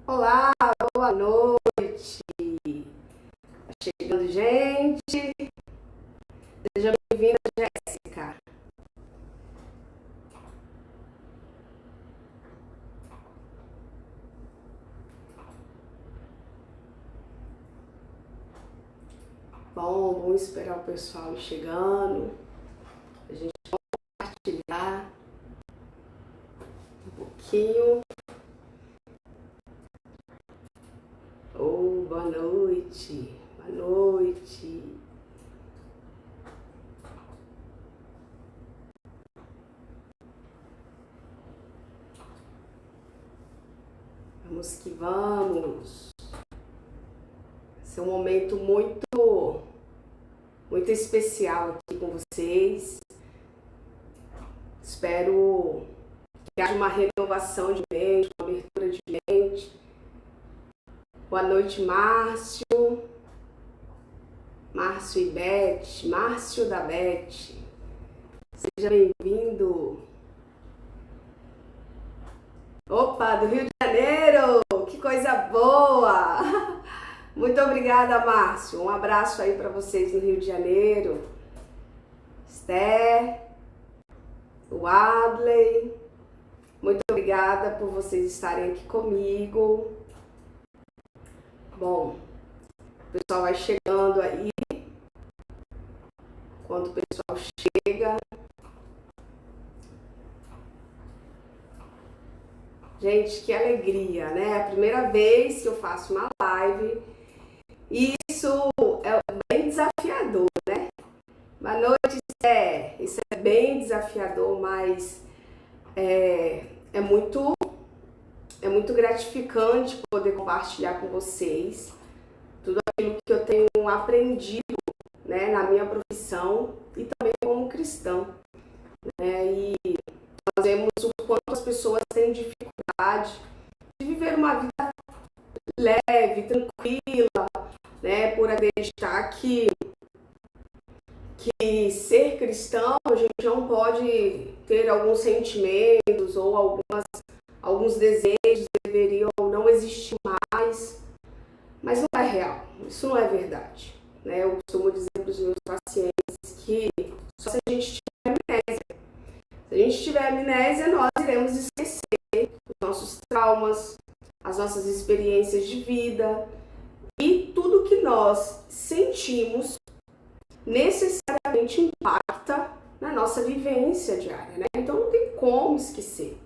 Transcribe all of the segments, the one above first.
Olá, boa noite. Tá chegando gente. Seja bem-vinda, Jéssica. Bom, vamos esperar o pessoal ir chegando. A gente vai compartilhar um pouquinho. Oh, boa noite. Boa noite. Vamos que vamos. Vai ser um momento muito especial aqui com vocês. Espero que haja uma renovação de mente, uma abertura de mente. Boa noite, Márcio. Márcio e Beth. Márcio da Beth. Seja bem-vindo. Opa, do Rio de Janeiro. Que coisa boa. Muito obrigada, Márcio. Um abraço aí para vocês no Rio de Janeiro. Esther, o Adley. Muito obrigada por vocês estarem aqui comigo. Bom, o pessoal vai chegando aí. Enquanto o pessoal chega. Gente, que alegria, né? É a primeira vez que eu faço uma live. E isso é bem desafiador, né? Boa noite, Zé. Isso é bem desafiador, mas é muito gratificante poder compartilhar com vocês tudo aquilo que eu tenho aprendido, né, na minha profissão e também como cristã, né? E nós vemos o quanto as pessoas têm dificuldade de viver uma vida leve, tranquila, né, por acreditar que ser cristão a gente não pode ter alguns sentimentos ou alguns desejos deveriam não existir mais, mas não é real, isso não é verdade, né? Eu costumo dizer para os meus pacientes que só se a gente tiver amnésia. Se a gente tiver amnésia, nós iremos esquecer os nossos traumas, as nossas experiências de vida e tudo que nós sentimos necessariamente impacta na nossa vivência diária, né? Então não tem como esquecer.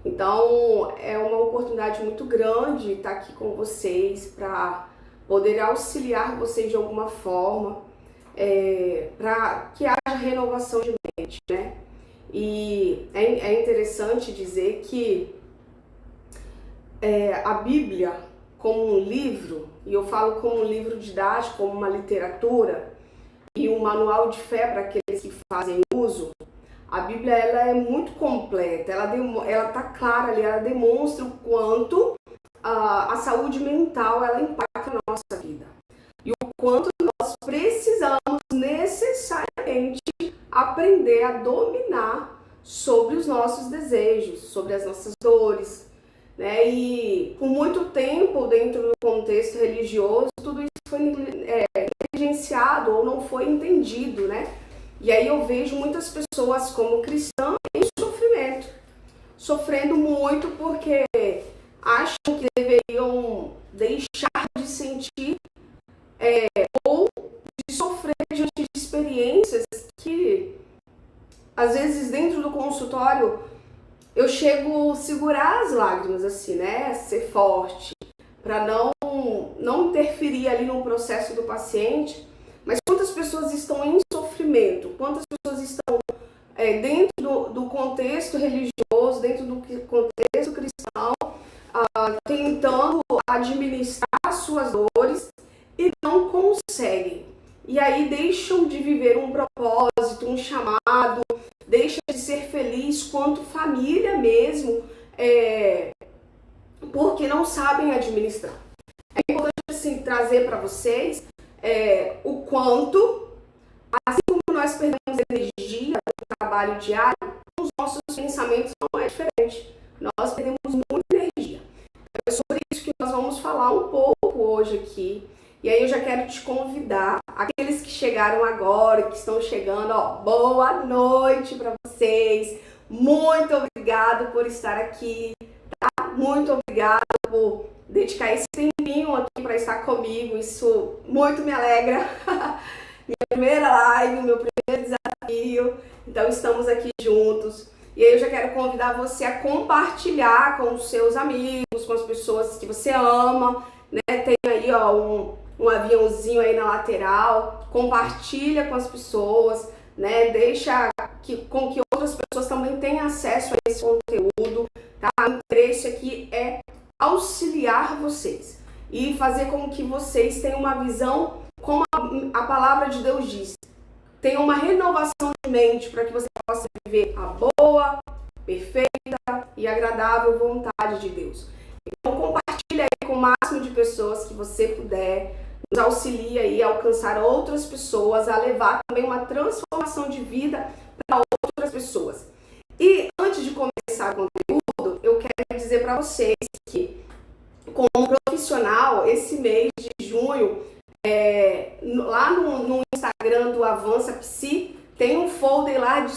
Então é uma oportunidade muito grande estar aqui com vocês para poder auxiliar vocês de alguma forma, para que haja renovação de mente, né? E é interessante dizer que a Bíblia, como um livro, e eu falo como um livro didático, como uma literatura e um manual de fé para aqueles que fazem uso, a Bíblia ela é muito completa, ela está clara ali, ela demonstra o quanto a saúde mental ela impacta na nossa vida e o quanto nós precisamos necessariamente aprender a dominar sobre os nossos desejos, sobre as nossas dores, né? E por muito tempo, dentro do contexto religioso, tudo isso foi negligenciado ou não foi entendido, né? E aí eu vejo muitas pessoas como cristãs em sofrimento, sofrendo muito porque acham que deveriam deixar de sentir ou de sofrer diante de experiências que, às vezes, dentro do consultório, eu chego a segurar as lágrimas, assim, né? Ser forte, para não interferir ali no processo do paciente. Mas quantas pessoas estão em sofrimento? Quantas pessoas estão dentro do contexto religioso, dentro do contexto cristão, tentando administrar suas dores e não conseguem. E aí deixam de viver um propósito, um chamado, deixam de ser feliz quanto família mesmo, porque não sabem administrar. É importante assim, trazer para vocês o quanto, assim como nós perdemos energia no trabalho diário, os nossos pensamentos não é diferente. Nós perdemos muita energia. É sobre isso que hoje aqui. E aí eu já quero te convidar, aqueles que chegaram agora, que estão chegando, ó, boa noite para vocês. Muito obrigado por estar aqui, tá? Muito obrigado por dedicar esse tempinho aqui para estar comigo. Isso muito me alegra. Minha primeira live, meu primeiro desafio. Então estamos aqui juntos. E aí eu já quero convidar você a compartilhar com os seus amigos, com as pessoas que você ama, né? Tem aí, ó, um aviãozinho aí na lateral. Compartilha com as pessoas, né? Deixa com que outras pessoas também tenham acesso a esse conteúdo, tá? O interesse aqui é auxiliar vocês e fazer com que vocês tenham uma visão como a palavra de Deus diz. Tenha uma renovação de mente para que você possa viver a boa, perfeita e agradável vontade de Deus. Então compartilha aí com o máximo de pessoas que você puder, nos auxilia aí a alcançar outras pessoas, a levar também uma transformação de vida para outras pessoas. E antes de começar o conteúdo, eu quero dizer para vocês que, como profissional, esse mês de junho, lá no Instagram do Avança Psi, tem um folder lá de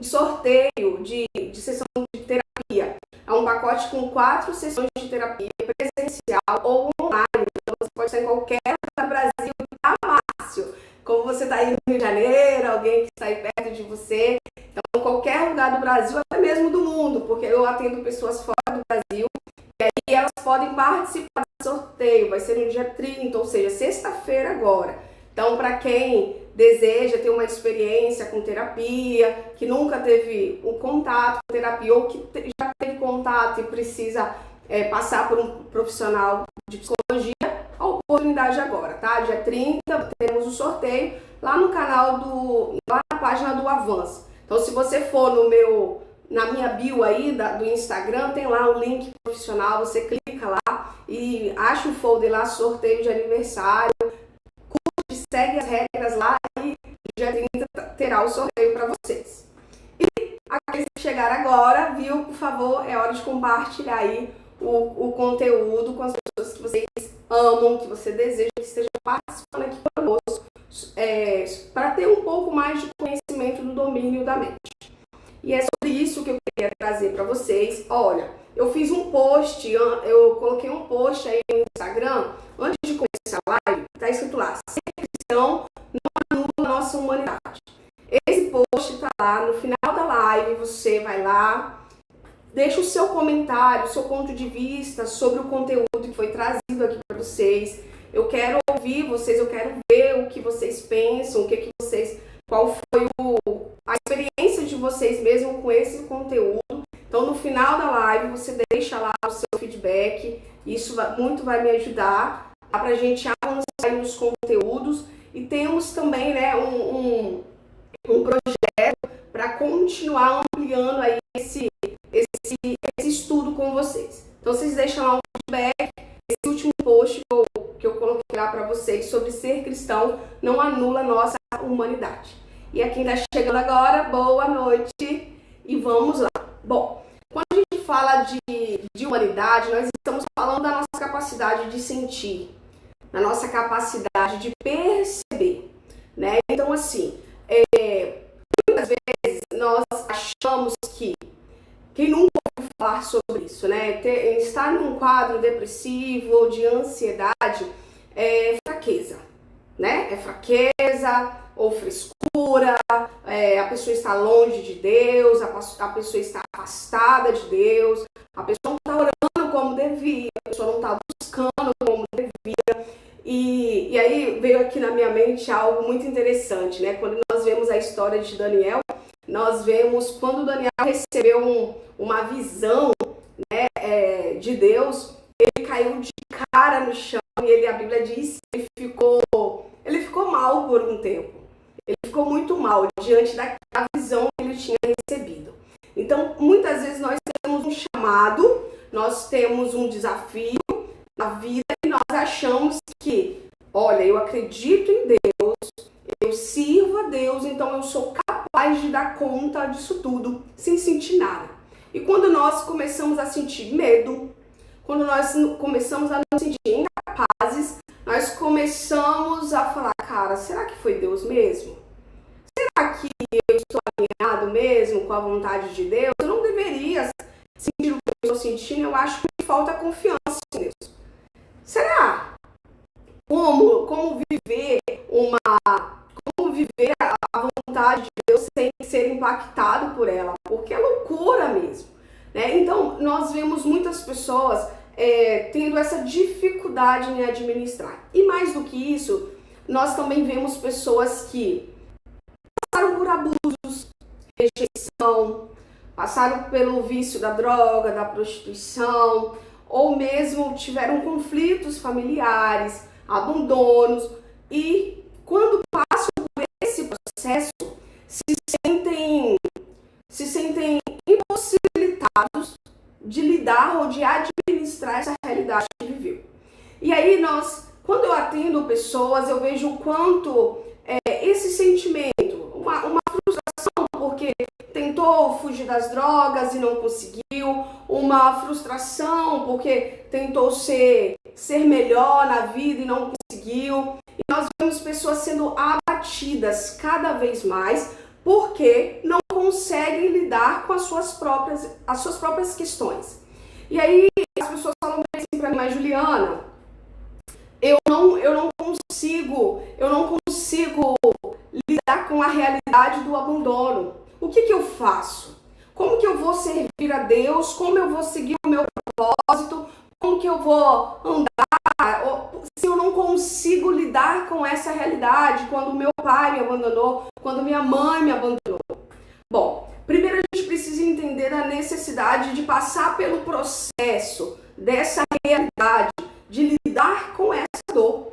sorteio de sessão de terapia. É um pacote com 4 sessões de terapia presencial ou online. Então você pode estar em qualquer lugar do Brasil, tá, Márcio? Como você está aí no Rio de Janeiro, alguém que está aí perto de você. Então, qualquer lugar do Brasil, até mesmo do mundo, porque eu atendo pessoas fora do Brasil. E aí elas podem participar do sorteio, vai ser no dia 30, ou seja, sexta-feira agora. Então, para quem deseja ter uma experiência com terapia, que nunca teve um contato com terapia, ou que já teve contato e precisa passar por um profissional de psicologia, a oportunidade agora, tá? Dia 30, temos o sorteio lá no canal, lá na página do Avança. Então, se você for na minha bio aí do Instagram, tem lá o link profissional, você clica lá e acha o folder lá, sorteio de aniversário, curte, segue as regras lá e dia 30 terá o sorteio para vocês. E aqueles que chegaram agora, viu, por favor, é hora de compartilhar aí o conteúdo com as pessoas que vocês amam, que você deseja que esteja participando aqui conosco, para ter um pouco mais de conhecimento do domínio da mente. E é sobre isso que eu queria trazer para vocês. Olha, eu fiz um post, eu coloquei um post aí no Instagram, antes de começar a live, tá escrito lá, ser cristão não anula a nossa humanidade. Esse post tá lá, no final da live, você vai lá, deixa o seu comentário, o seu ponto de vista sobre o conteúdo que foi trazido aqui para vocês. Eu quero ouvir vocês, eu quero ver o que vocês pensam, qual foi a experiência de vocês mesmo com esse conteúdo. Então, no final da live, você deixa lá o seu feedback. Isso muito vai me ajudar para a gente avançar nos conteúdos. E temos também, né, um projeto para continuar ampliando aí esse estudo com vocês. Então, vocês deixam lá um feedback. Esse último post que eu coloquei lá para vocês sobre ser cristão não anula a nossa humanidade. E a quem está chegando agora, boa noite e vamos lá. Bom, quando a gente fala de humanidade, nós estamos falando da nossa capacidade de sentir, da nossa capacidade de perceber, né? Então, assim, muitas vezes nós achamos que quem nunca ouviu falar sobre isso, né? Estar num quadro depressivo ou de ansiedade é fraqueza, né? É fraqueza ou frescura, a pessoa está longe de Deus, a pessoa está afastada de Deus, a pessoa não está orando como devia, a pessoa não está buscando como devia. E aí veio aqui na minha mente algo muito interessante, né? Quando nós vemos a história de Daniel, nós vemos quando Daniel recebeu uma visão, né, de Deus, ele caiu de cara no chão e a Bíblia diz que ele ficou mal por um tempo. Ele ficou muito mal diante da visão que ele tinha recebido. Então, muitas vezes nós temos um chamado, nós temos um desafio na vida e nós achamos que, olha, eu acredito em Deus, eu sirvo a Deus, então eu sou capaz de dar conta disso tudo, sem sentir nada. E quando nós começamos a sentir medo, quando nós começamos a nos sentir incapazes, começamos a falar, cara, será que foi Deus mesmo? Será que eu estou alinhado mesmo com a vontade de Deus? Eu não deveria sentir o que eu estou sentindo, eu acho que falta confiança em Deus. Será? Como viver a vontade de Deus sem ser impactado por ela? Porque é loucura mesmo, né? Então, nós vemos muitas pessoas tendo essa dificuldade em administrar. E mais do que isso, nós também vemos pessoas que passaram por abusos, rejeição, passaram pelo vício da droga, da prostituição, ou mesmo tiveram conflitos familiares, abandonos, e quando passam por esse processo, se sentem impossibilitados de lidar ou de administrar essa realidade que viveu. E aí quando eu atendo pessoas, eu vejo o quanto esse sentimento, uma frustração porque tentou fugir das drogas e não conseguiu, uma frustração porque tentou ser melhor na vida e não conseguiu. E nós vemos pessoas sendo abatidas cada vez mais porque não conseguem lidar com as suas próprias questões. E aí as pessoas falam assim para mim, mas Juliana, eu não consigo lidar com a realidade do abandono. O que eu faço? Como que eu vou servir a Deus? Como eu vou seguir o meu propósito? Como que eu vou andar? Se eu não consigo lidar com essa realidade, quando meu pai me abandonou, quando minha mãe me abandonou. Bom, primeiro a gente precisa entender a necessidade de passar pelo processo dessa realidade, de lidar com essa dor.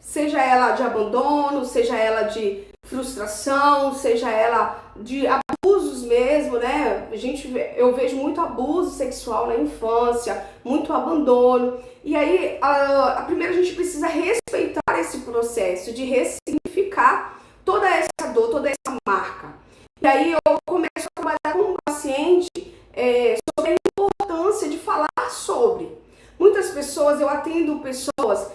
Seja ela de abandono, seja ela de frustração, seja ela de abusos mesmo, né? Eu vejo muito abuso sexual na infância, muito abandono. E aí, primeiro a gente precisa respeitar esse processo de ressignificar toda essa dor, toda essa marca. E aí eu começo a trabalhar com um paciente sobre a importância de falar sobre. Muitas pessoas, eu atendo pessoas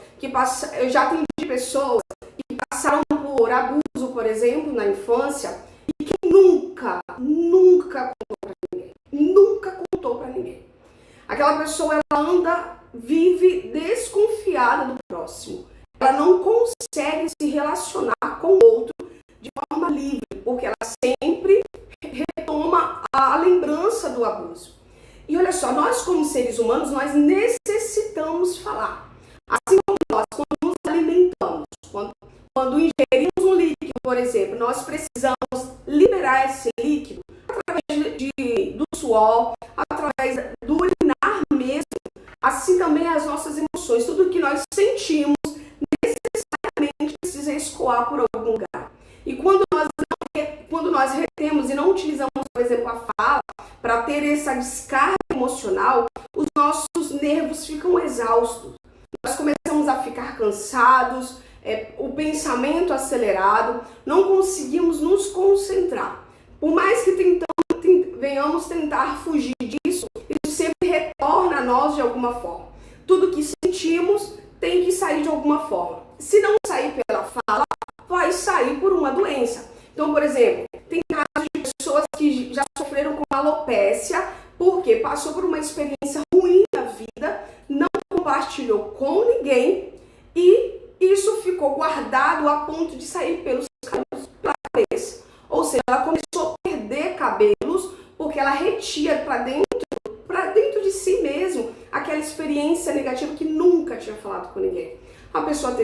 eu já atendi pessoas que passaram por abuso, por exemplo, na infância, e que nunca contou para ninguém. Aquela pessoa, ela vive desconfiada do próximo. Ela não consegue se relacionar com o outro de forma livre, porque ela sempre retoma a lembrança do abuso. E olha só, nós como seres humanos, nós necessitamos falar. Assim como nós, quando nos alimentamos, quando ingerimos um líquido, por exemplo, nós precisamos liberar esse líquido através do suor, através do urinar mesmo. Assim também as nossas emoções, tudo que nós sentimos, necessariamente precisa escoar por algum lugar. E quando nós retemos e não utilizamos, por exemplo, a fala para ter essa descarga emocional, os nossos nervos ficam exaustos. Nós começamos a ficar cansados, o pensamento acelerado, não conseguimos nos concentrar. Por mais que venhamos tentar fugir disso, isso sempre retorna a nós de alguma forma. Tudo que sentimos tem que sair de alguma forma. Se não sair pela fala, vai sair por uma doença. Então, por exemplo, tem casos de pessoas que já sofreram com alopécia porque passou por uma experiência ruim na vida, não compartilhou com ninguém e isso ficou guardado a ponto de sair pelos cabelos pela cabeça. Ou seja, ela começou a perder cabelos porque ela retia para dentro de si mesmo aquela experiência negativa que nunca tinha falado com ninguém. A pessoa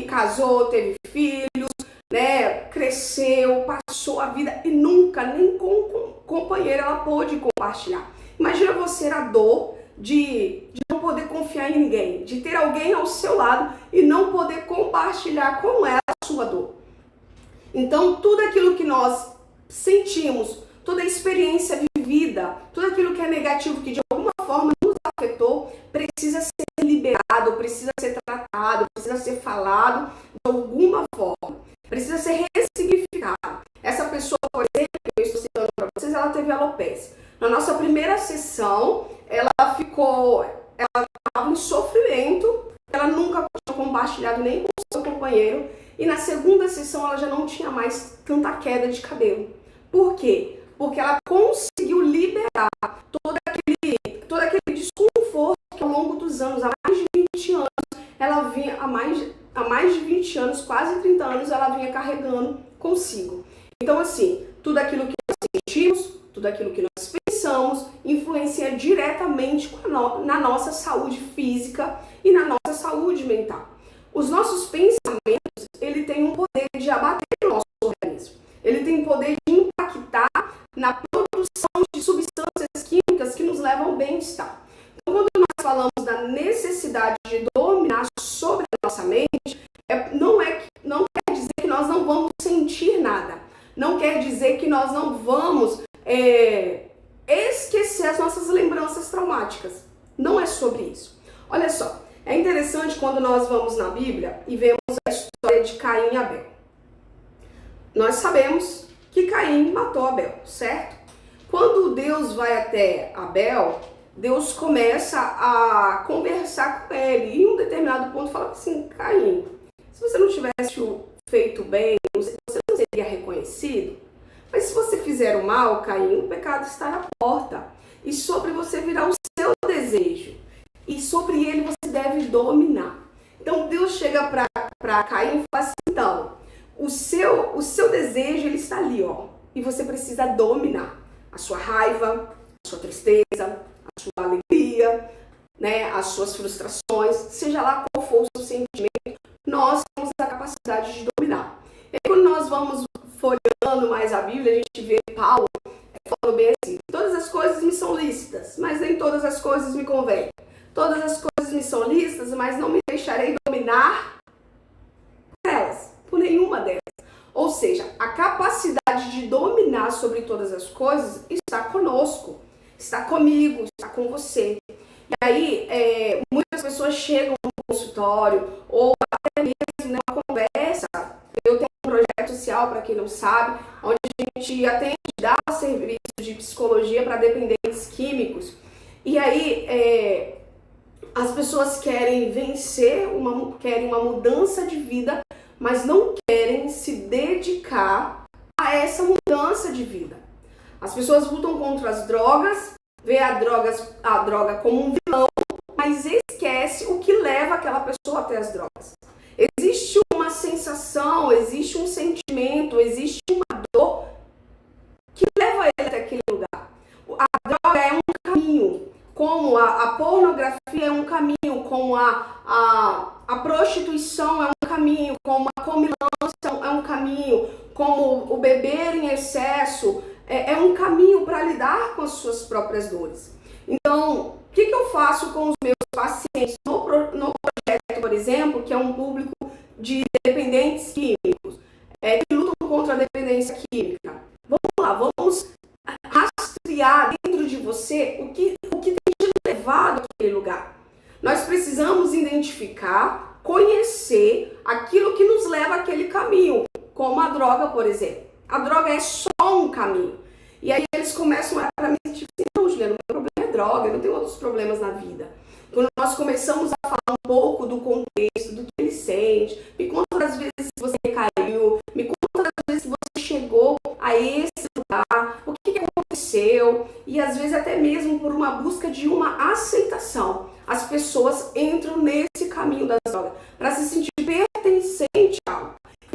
casou, teve filhos, né, cresceu, passou a vida e nunca, nem com um companheiro, ela pôde compartilhar. Imagina você a dor de não poder confiar em ninguém, de ter alguém ao seu lado e não poder compartilhar com ela a sua dor. Então, tudo aquilo que nós sentimos, toda a experiência vivida, tudo aquilo que é negativo, que de alguma forma nos afetou, precisa ser liberado, precisa ser tratado, precisa ser falado de alguma forma. Precisa ser ressignificado. Essa pessoa, por exemplo, que eu estou citando para vocês, ela teve alopecia. Na nossa primeira sessão, ela estava em sofrimento, ela nunca tinha compartilhado nem com banheiro e na segunda sessão ela já não tinha mais tanta queda de cabelo. Por quê? Porque ela conseguiu liberar todo aquele desconforto que ao longo dos anos, há mais de 20 anos, ela vinha, há mais de 20 anos, quase 30 anos, ela vinha carregando consigo. Então, assim, tudo aquilo que nós sentimos, tudo aquilo que nós pensamos, influencia diretamente na nossa saúde física e na nossa saúde mental. Os nossos pensamentos, ele tem um poder de abater o nosso organismo. Ele tem o poder de impactar na produção de substâncias químicas que nos levam ao bem-estar. Então, quando nós falamos da necessidade de dominar sobre a nossa mente, não quer dizer que nós não vamos sentir nada. Não quer dizer que nós não vamos esquecer as nossas lembranças traumáticas. Não é sobre isso. Olha só, é interessante quando nós vamos na Bíblia e vemos a história de Caim e Abel. Nós sabemos que Caim matou Abel, certo? Quando Deus vai até Abel, Deus começa a conversar com ele. E em um determinado ponto fala assim, Caim, se você não tivesse feito bem, você não seria reconhecido? Mas se você fizer o mal, Caim, o pecado está na porta. E sobre você virá o seu desejo. E sobre ele você deve dominar. Então Deus chega para Caim e fala assim, então, o seu desejo ele está ali, ó. E você precisa dominar a sua raiva, a sua tristeza, a sua alegria, né, as suas frustrações, seja lá qual for o seu sentimento, nós temos a capacidade de dominar. E aí, quando nós vamos folheando mais a Bíblia, a gente vê Paulo falando bem assim, todas as coisas me são lícitas, mas nem todas as coisas me convêm. Todas as coisas me são lícitas, mas não me deixarei dominar por elas, por nenhuma delas. Ou seja, a capacidade de dominar sobre todas as coisas está conosco, está comigo, está com você. E aí, muitas pessoas chegam no consultório, ou até mesmo numa conversa. Eu tenho um projeto social, para quem não sabe, onde a gente atende, dá serviço de psicologia para dependentes químicos. E aí, as pessoas querem querem uma mudança de vida, mas não querem se dedicar a essa mudança de vida. As pessoas lutam contra as drogas, vê a droga como um vilão, mas esquece o que leva aquela pessoa até as drogas. Existe uma sensação, existe um sentimento, existe uma dor que leva ele até aquele lugar. A droga é um caminho, como a pornografia é um caminho, como a prostituição é um caminho, como a comilança é um caminho, como o beber em excesso é um caminho para lidar com as suas próprias dores. Então, o que eu faço com os meus pacientes no projeto, por exemplo, que é um público de dependentes químicos, que lutam contra a dependência química? Vamos lá, vamos rastrear dentro de você o que tem te levado àquele lugar. Nós precisamos identificar, conhecer aquilo que nos leva àquele caminho, como a droga, por exemplo. A droga é só um caminho. E aí eles começam a olhar para mim e tipo assim, não, Juliana, o meu problema é droga, eu não tenho outros problemas na vida. Quando nós começamos a falar um pouco do contexto, do que ele sente, me conta das vezes que você caiu, me conta das vezes que você chegou a esse lugar, o que aconteceu, e às vezes até mesmo por uma busca de uma aceitação. As pessoas entram nesse caminho das drogas para se sentir pertencente a algo.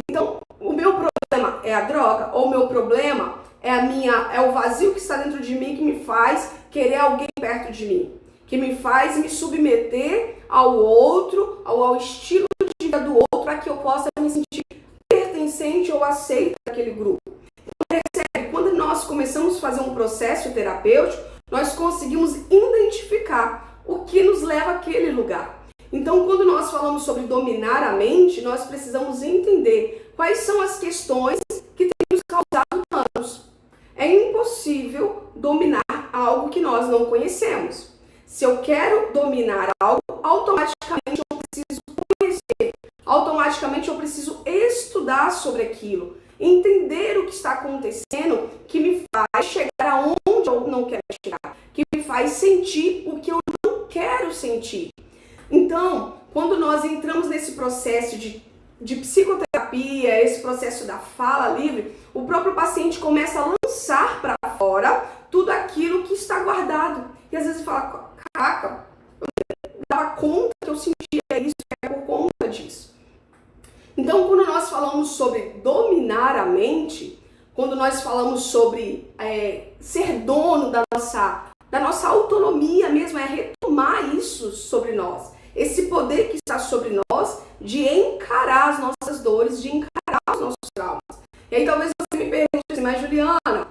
Então, o meu problema é a droga, ou o meu problema é o vazio que está dentro de mim que me faz querer alguém perto de mim, que me faz me submeter ao outro, ao estilo de vida do outro, para que eu possa me sentir pertencente ou aceita daquele grupo. Então, percebe, quando nós começamos a fazer um processo terapêutico, nós conseguimos identificar o que nos leva àquele lugar. Então, quando nós falamos sobre dominar a mente, nós precisamos entender quais são as questões que têm nos causado danos. É impossível dominar algo que nós não conhecemos. Se eu quero dominar algo, automaticamente eu preciso conhecer, automaticamente eu preciso estudar sobre aquilo, entender o que está acontecendo, que me faz chegar aonde eu não quero chegar, que me faz sentir o que eu não quero sentir. Então, quando nós entramos nesse processo de de psicoterapia, esse processo da fala livre, o próprio paciente começa a lançar para fora tudo aquilo que está guardado. E às vezes fala, caraca, eu dava conta que eu sentia isso, é por conta disso. Então, quando nós falamos sobre dominar a mente, quando nós falamos sobre ser dono da nossa autonomia mesmo, é retomar isso sobre nós. Esse poder que está sobre nós de encarar as nossas dores, de encarar os nossos traumas. E aí talvez você me pergunte assim, mas Juliana,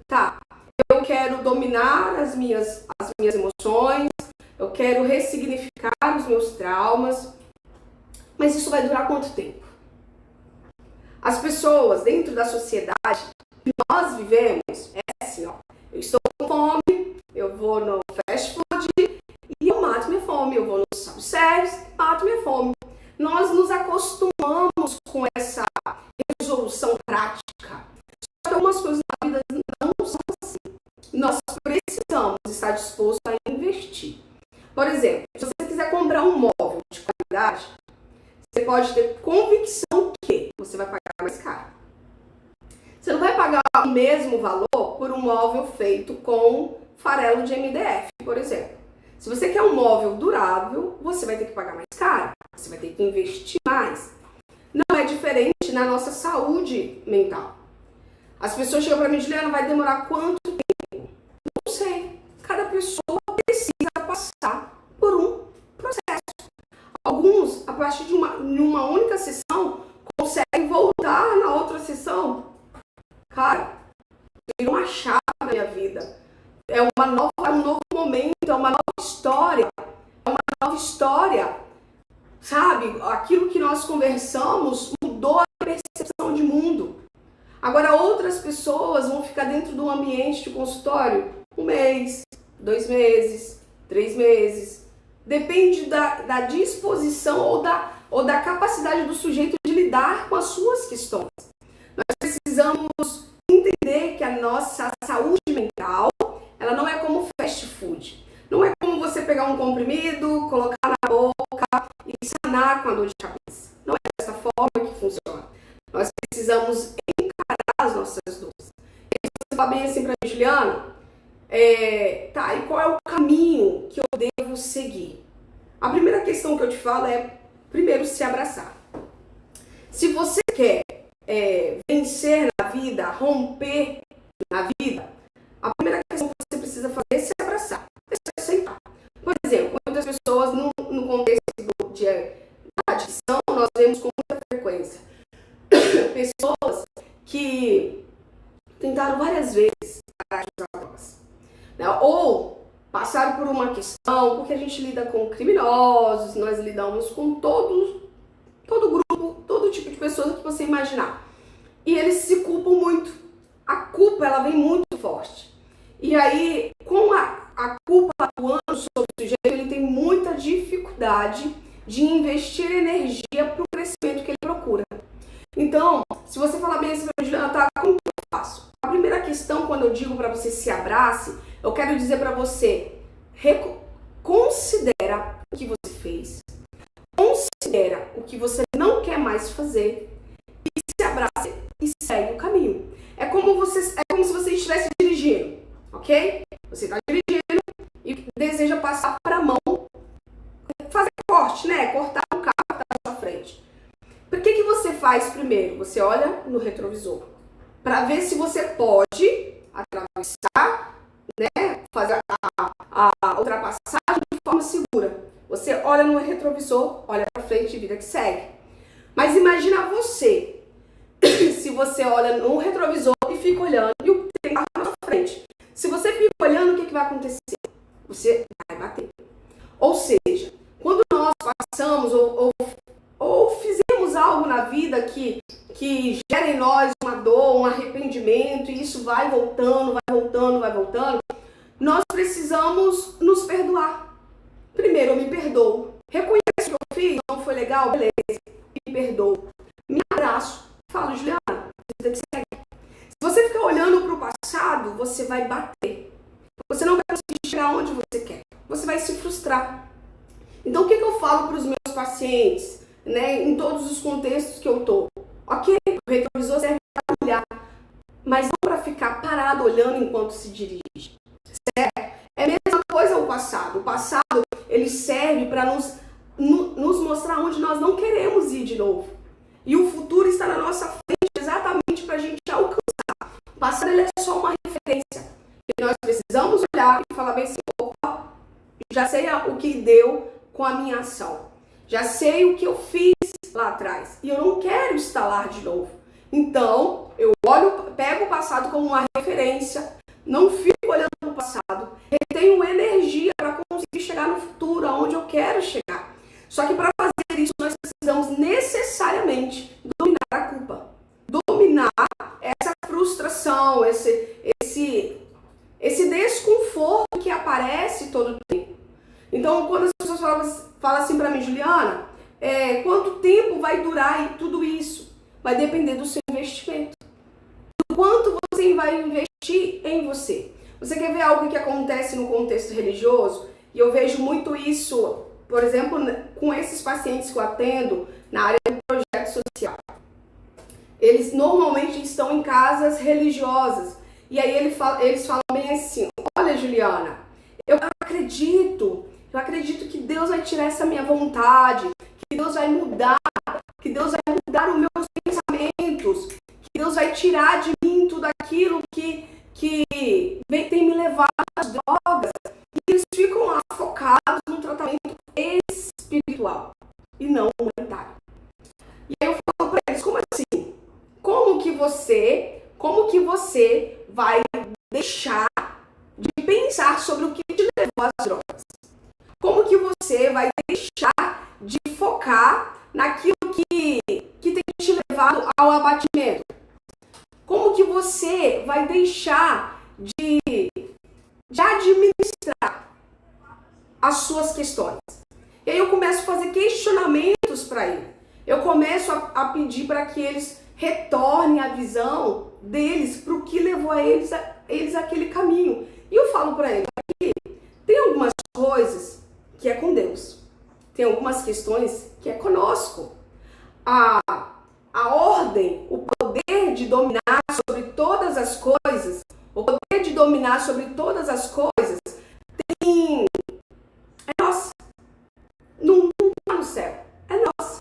tá, eu quero dominar as minhas emoções, eu quero ressignificar os meus traumas, mas isso vai durar quanto tempo? As pessoas dentro da sociedade que nós vivemos, é assim, ó, eu estou com fome, eu vou no fast food e eu mato minha fome, eu vou no self-service, mato minha fome. Nós nos acostumamos com essa resolução prática. Só que algumas coisas na vida não são assim. Nós precisamos estar dispostos a investir. Por exemplo, se você quiser comprar um móvel de qualidade, você pode ter convicção que você vai pagar mais caro. Você não vai pagar o mesmo valor por um móvel feito com farelo de MDF, por exemplo. Se você quer um móvel durável, você vai ter que pagar mais caro. Você vai ter que investir mais. Não é diferente na nossa saúde mental. As pessoas chegam para mim, Juliana, vai demorar quanto tempo? Não sei. Cada pessoa precisa passar por um processo. Alguns, a partir de uma única sessão, conseguem voltar na outra sessão. Cara, virou uma chave na minha vida. É um novo momento, é uma nova história. É uma nova história. Sabe? Aquilo que nós conversamos mudou a percepção de mundo. Agora, outras pessoas vão ficar dentro do ambiente de consultório 1 mês, 2 meses, 3 meses. Depende da disposição ou da capacidade do sujeito de lidar com as suas questões. Nós precisamos entender que a nossa saúde mental, ela não é como fast food. Não é como você pegar um comprimido, colocar na boca e sanar com a dor de cabeça. Não é dessa forma que funciona. Nós precisamos encarar as nossas dores. E você fala bem assim para mim, Juliana, tá, e qual é o caminho que eu devo seguir? A primeira questão que eu te falo é, primeiro, se abraçar. Se você quer vencer na vida, romper na vida, a primeira questão que você precisa fazer é se abraçar, é se aceitar. Por exemplo, muitas pessoas no contexto da adicção, nós vemos com muita frequência pessoas que tentaram várias vezes parar de usar drogas, né? Ou passaram por uma questão, porque a gente lida com criminosos, nós lidamos com todo grupo, todo tipo de pessoas que você imaginar. E eles se culpam muito. A culpa, ela vem muito forte. E aí, com a culpa atuando sobre o sujeito, ele tem muita dificuldade de investir energia para o crescimento que ele procura. Então, se você falar bem assim pra Juliana, tá, como que eu faço? A primeira questão, quando eu digo para você se abrace, eu quero dizer para você, considera o que você fez, considera o que você não quer mais fazer e se abraça e segue o caminho. É como se você estivesse dirigindo, ok? Você está dirigindo e deseja passar para a mão, fazer corte, né? Cortar um carro que está na sua frente. Por que você faz primeiro? Você olha no retrovisor para ver se você pode atravessar, né? Fazer a ultrapassagem de forma segura. Você olha no retrovisor, olha para frente e vida que segue. Mas imagina você, se você olha no retrovisor e fica olhando e o trem está na sua frente. Se você fica olhando, o que vai acontecer? Você vai bater. Ou seja, quando nós passamos ou fizemos algo na vida que gera em nós uma dor, um arrependimento, e isso vai voltando, nós precisamos nos perdoar. Primeiro, eu me perdoo. Reconheço que eu fiz, não foi legal, beleza, me perdoo. Me abraço. Falo, Juliana, vida que segue. Se você ficar olhando para o passado, você vai bater. Você não vai conseguir chegar onde você quer. Você vai se frustrar. Então, o que eu falo para os meus pacientes? né, em todos os contextos que eu tô. Ok, o retrovisor serve para olhar, mas não para ficar parado olhando enquanto se dirige. Certo? É a mesma coisa o passado. O passado, ele serve para nos mostrar onde nós não queremos ir de novo. E o futuro está na nossa frente exatamente para a gente alcançar. O passado, ele é só uma referência. E nós precisamos olhar e falar bem assim, opa, já sei o que deu com a minha ação. Já sei o que eu fiz lá atrás. E eu não quero instalar de novo. Então, eu pego o passado como uma referência, não fico olhando para o passado, retenho energia para conseguir chegar no futuro, aonde eu quero chegar. Só que para fazer isso, nós precisamos necessariamente dominar a culpa. Dominar essa frustração, esse desconforto que aparece todo o tempo. Então, quando as pessoas falam assim para mim, Juliana, quanto tempo vai durar tudo isso? Vai depender do seu investimento. Do quanto você vai investir em você. Você quer ver algo que acontece no contexto religioso? E eu vejo muito isso, por exemplo, com esses pacientes que eu atendo na área do projeto social. Eles normalmente estão em casas religiosas. E aí eles falam bem assim, olha, Juliana, eu acredito que Deus vai tirar essa minha vontade, que Deus vai mudar os meus pensamentos, que Deus vai tirar de mim tudo aquilo que tem me levado às drogas. E eles ficam lá focados no tratamento espiritual e não humanitário. E aí eu falo para eles, como assim? Como que você vai deixar de pensar sobre o que te levou às drogas? Como que você vai deixar de focar naquilo que tem te levado ao abatimento? Como que você vai deixar de administrar as suas questões? E aí eu começo a fazer questionamentos para ele. Eu começo a pedir para que eles retornem a visão deles para o que levou a eles aquele caminho. E eu falo para eles que tem algumas coisas que é com Deus. Tem algumas questões que é conosco. A ordem, o poder de dominar sobre todas as coisas, é nosso. Não está no céu, é nosso.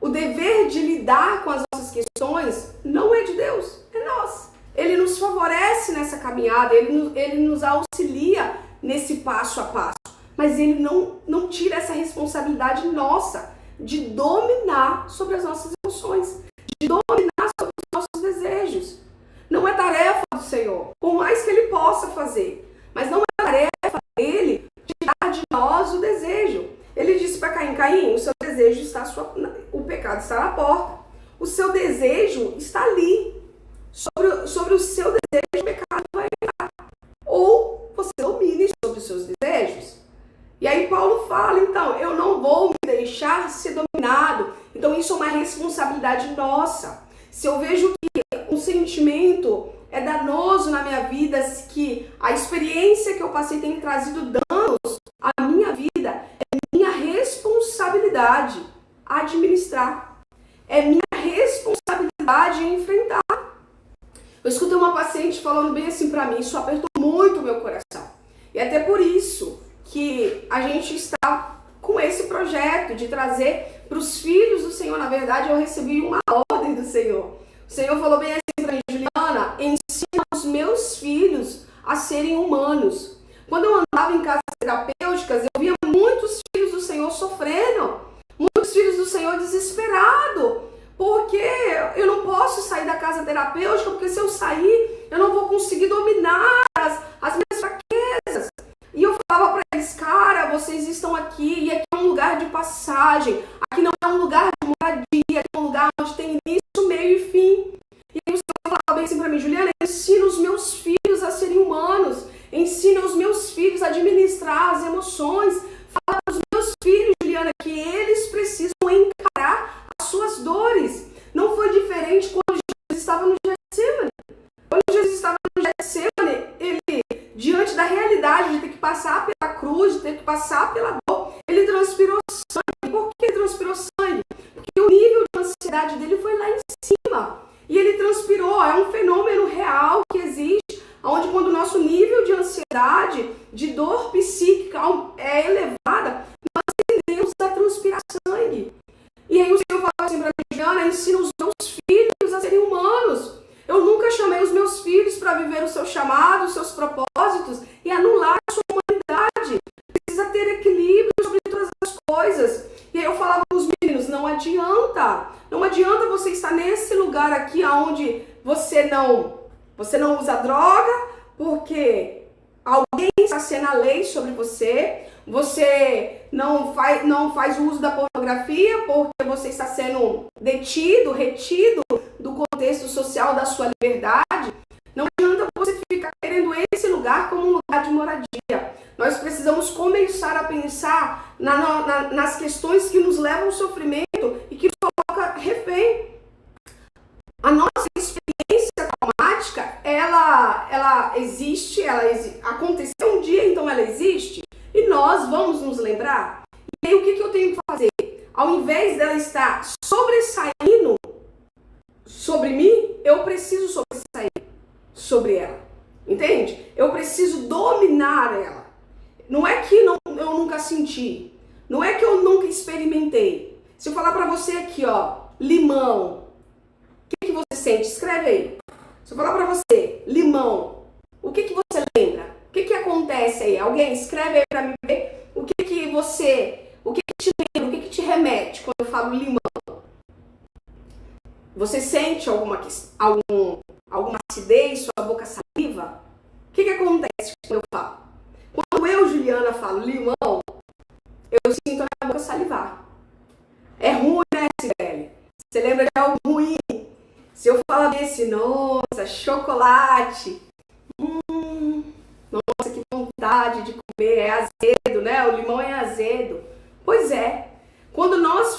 O dever de lidar com as nossas questões não é de Deus, é nosso. Ele nos favorece nessa caminhada, ele nos auxilia nesse passo a passo. Mas ele não tira essa responsabilidade nossa de dominar sobre as nossas emoções, de dominar sobre os nossos desejos. Não é tarefa do Senhor, por mais que ele possa fazer, mas não é tarefa dele tirar de nós o desejo. Ele disse para Caim, o seu desejo está o pecado está na porta. O seu desejo está ali. Sobre o seu desejo, o pecado vai entrar. Ou você domine sobre os seus desejos. E aí Paulo fala, então, eu não vou me deixar ser dominado. Então isso é uma responsabilidade nossa. Se eu vejo que um sentimento é danoso na minha vida, que a experiência que eu passei tem trazido danos à minha vida, é minha responsabilidade administrar. É minha responsabilidade enfrentar. Eu escutei uma paciente falando bem assim pra mim, isso apertou muito o meu coração. E até por isso que a gente está com esse projeto de trazer para os filhos do Senhor. Na verdade, eu recebi uma ordem do Senhor. O Senhor falou bem assim para mim, Juliana, ensina os meus filhos a serem humanos. Quando eu andava em casas terapêuticas, eu via muitos filhos do Senhor sofrendo, muitos filhos do Senhor desesperados, porque eu não posso sair da casa terapêutica, porque se eu sair, eu não vou conseguir dominar as minhas fraquezas. E eu falava para eles, cara, vocês estão aqui, e aqui é um lugar de passagem, aqui não é um lugar de moradia, aqui é um lugar onde tem início, meio e fim. E aí o Senhor falava bem assim para mim, Juliana, ensina os meus filhos a serem humanos, ensina os meus filhos a administrar as emoções, fala para os meus filhos, Juliana, que eles precisam encarar as suas dores. Não foi diferente quando Jesus estava no Getsemane. Quando Jesus estava no Getsemane, ele, diante da realidade de ter que passar pela cruz, de ter que passar pela dor, ele transpirou sangue. Por que ele transpirou sangue? ansiedade dele foi lá em cima. E ele transpirou. É um fenômeno real que existe, onde quando o nosso nível de ansiedade, de dor psíquica é elevada, nós tendemos a transpirar sangue. E aí o Senhor fala assim para mim, Juliana, ensina os meus filhos a serem humanos. Eu nunca chamei os meus filhos para viver o seu chamado, os seus propósitos e anular a sua humanidade. Precisa ter equilíbrio sobre todas as coisas. E aí eu falava para os meninos, não adianta. Não adianta você estar nesse lugar aqui onde você não usa droga, porque alguém está sendo a lei sobre você. Você não faz uso da pornografia porque você está sendo retido do contexto social da sua liberdade. Não adianta você ficar querendo esse lugar como um lugar de moradia. Nós precisamos começar a pensar nas questões que nos levam ao sofrimento e que nos coloca refém. A nossa experiência traumática, ela existe, aconteceu um dia, então ela existe, e nós vamos nos lembrar. E aí o que eu tenho que fazer? Ao invés dela estar sobressaindo sobre mim, eu preciso sobressair sobre ela. Entende? Eu preciso dominar ela. Não é que eu nunca senti, não é que eu nunca experimentei. Se eu falar pra você aqui, ó, limão, o que você sente? Escreve aí. Se eu falar pra você, limão, o que você lembra? O que acontece aí? Alguém escreve aí pra mim ver o que te lembra, o que te remete quando eu falo limão. Você sente alguma acidez, sua boca saliva? O que acontece quando eu falo? Quando eu, Juliana, falo limão, eu sinto a minha boca salivar. É ruim, né, Sibeli? Você lembra de algo ruim? Se eu falar desse, nossa, chocolate, nossa, que vontade de comer, é azedo, né? O limão é azedo. Pois é, quando nós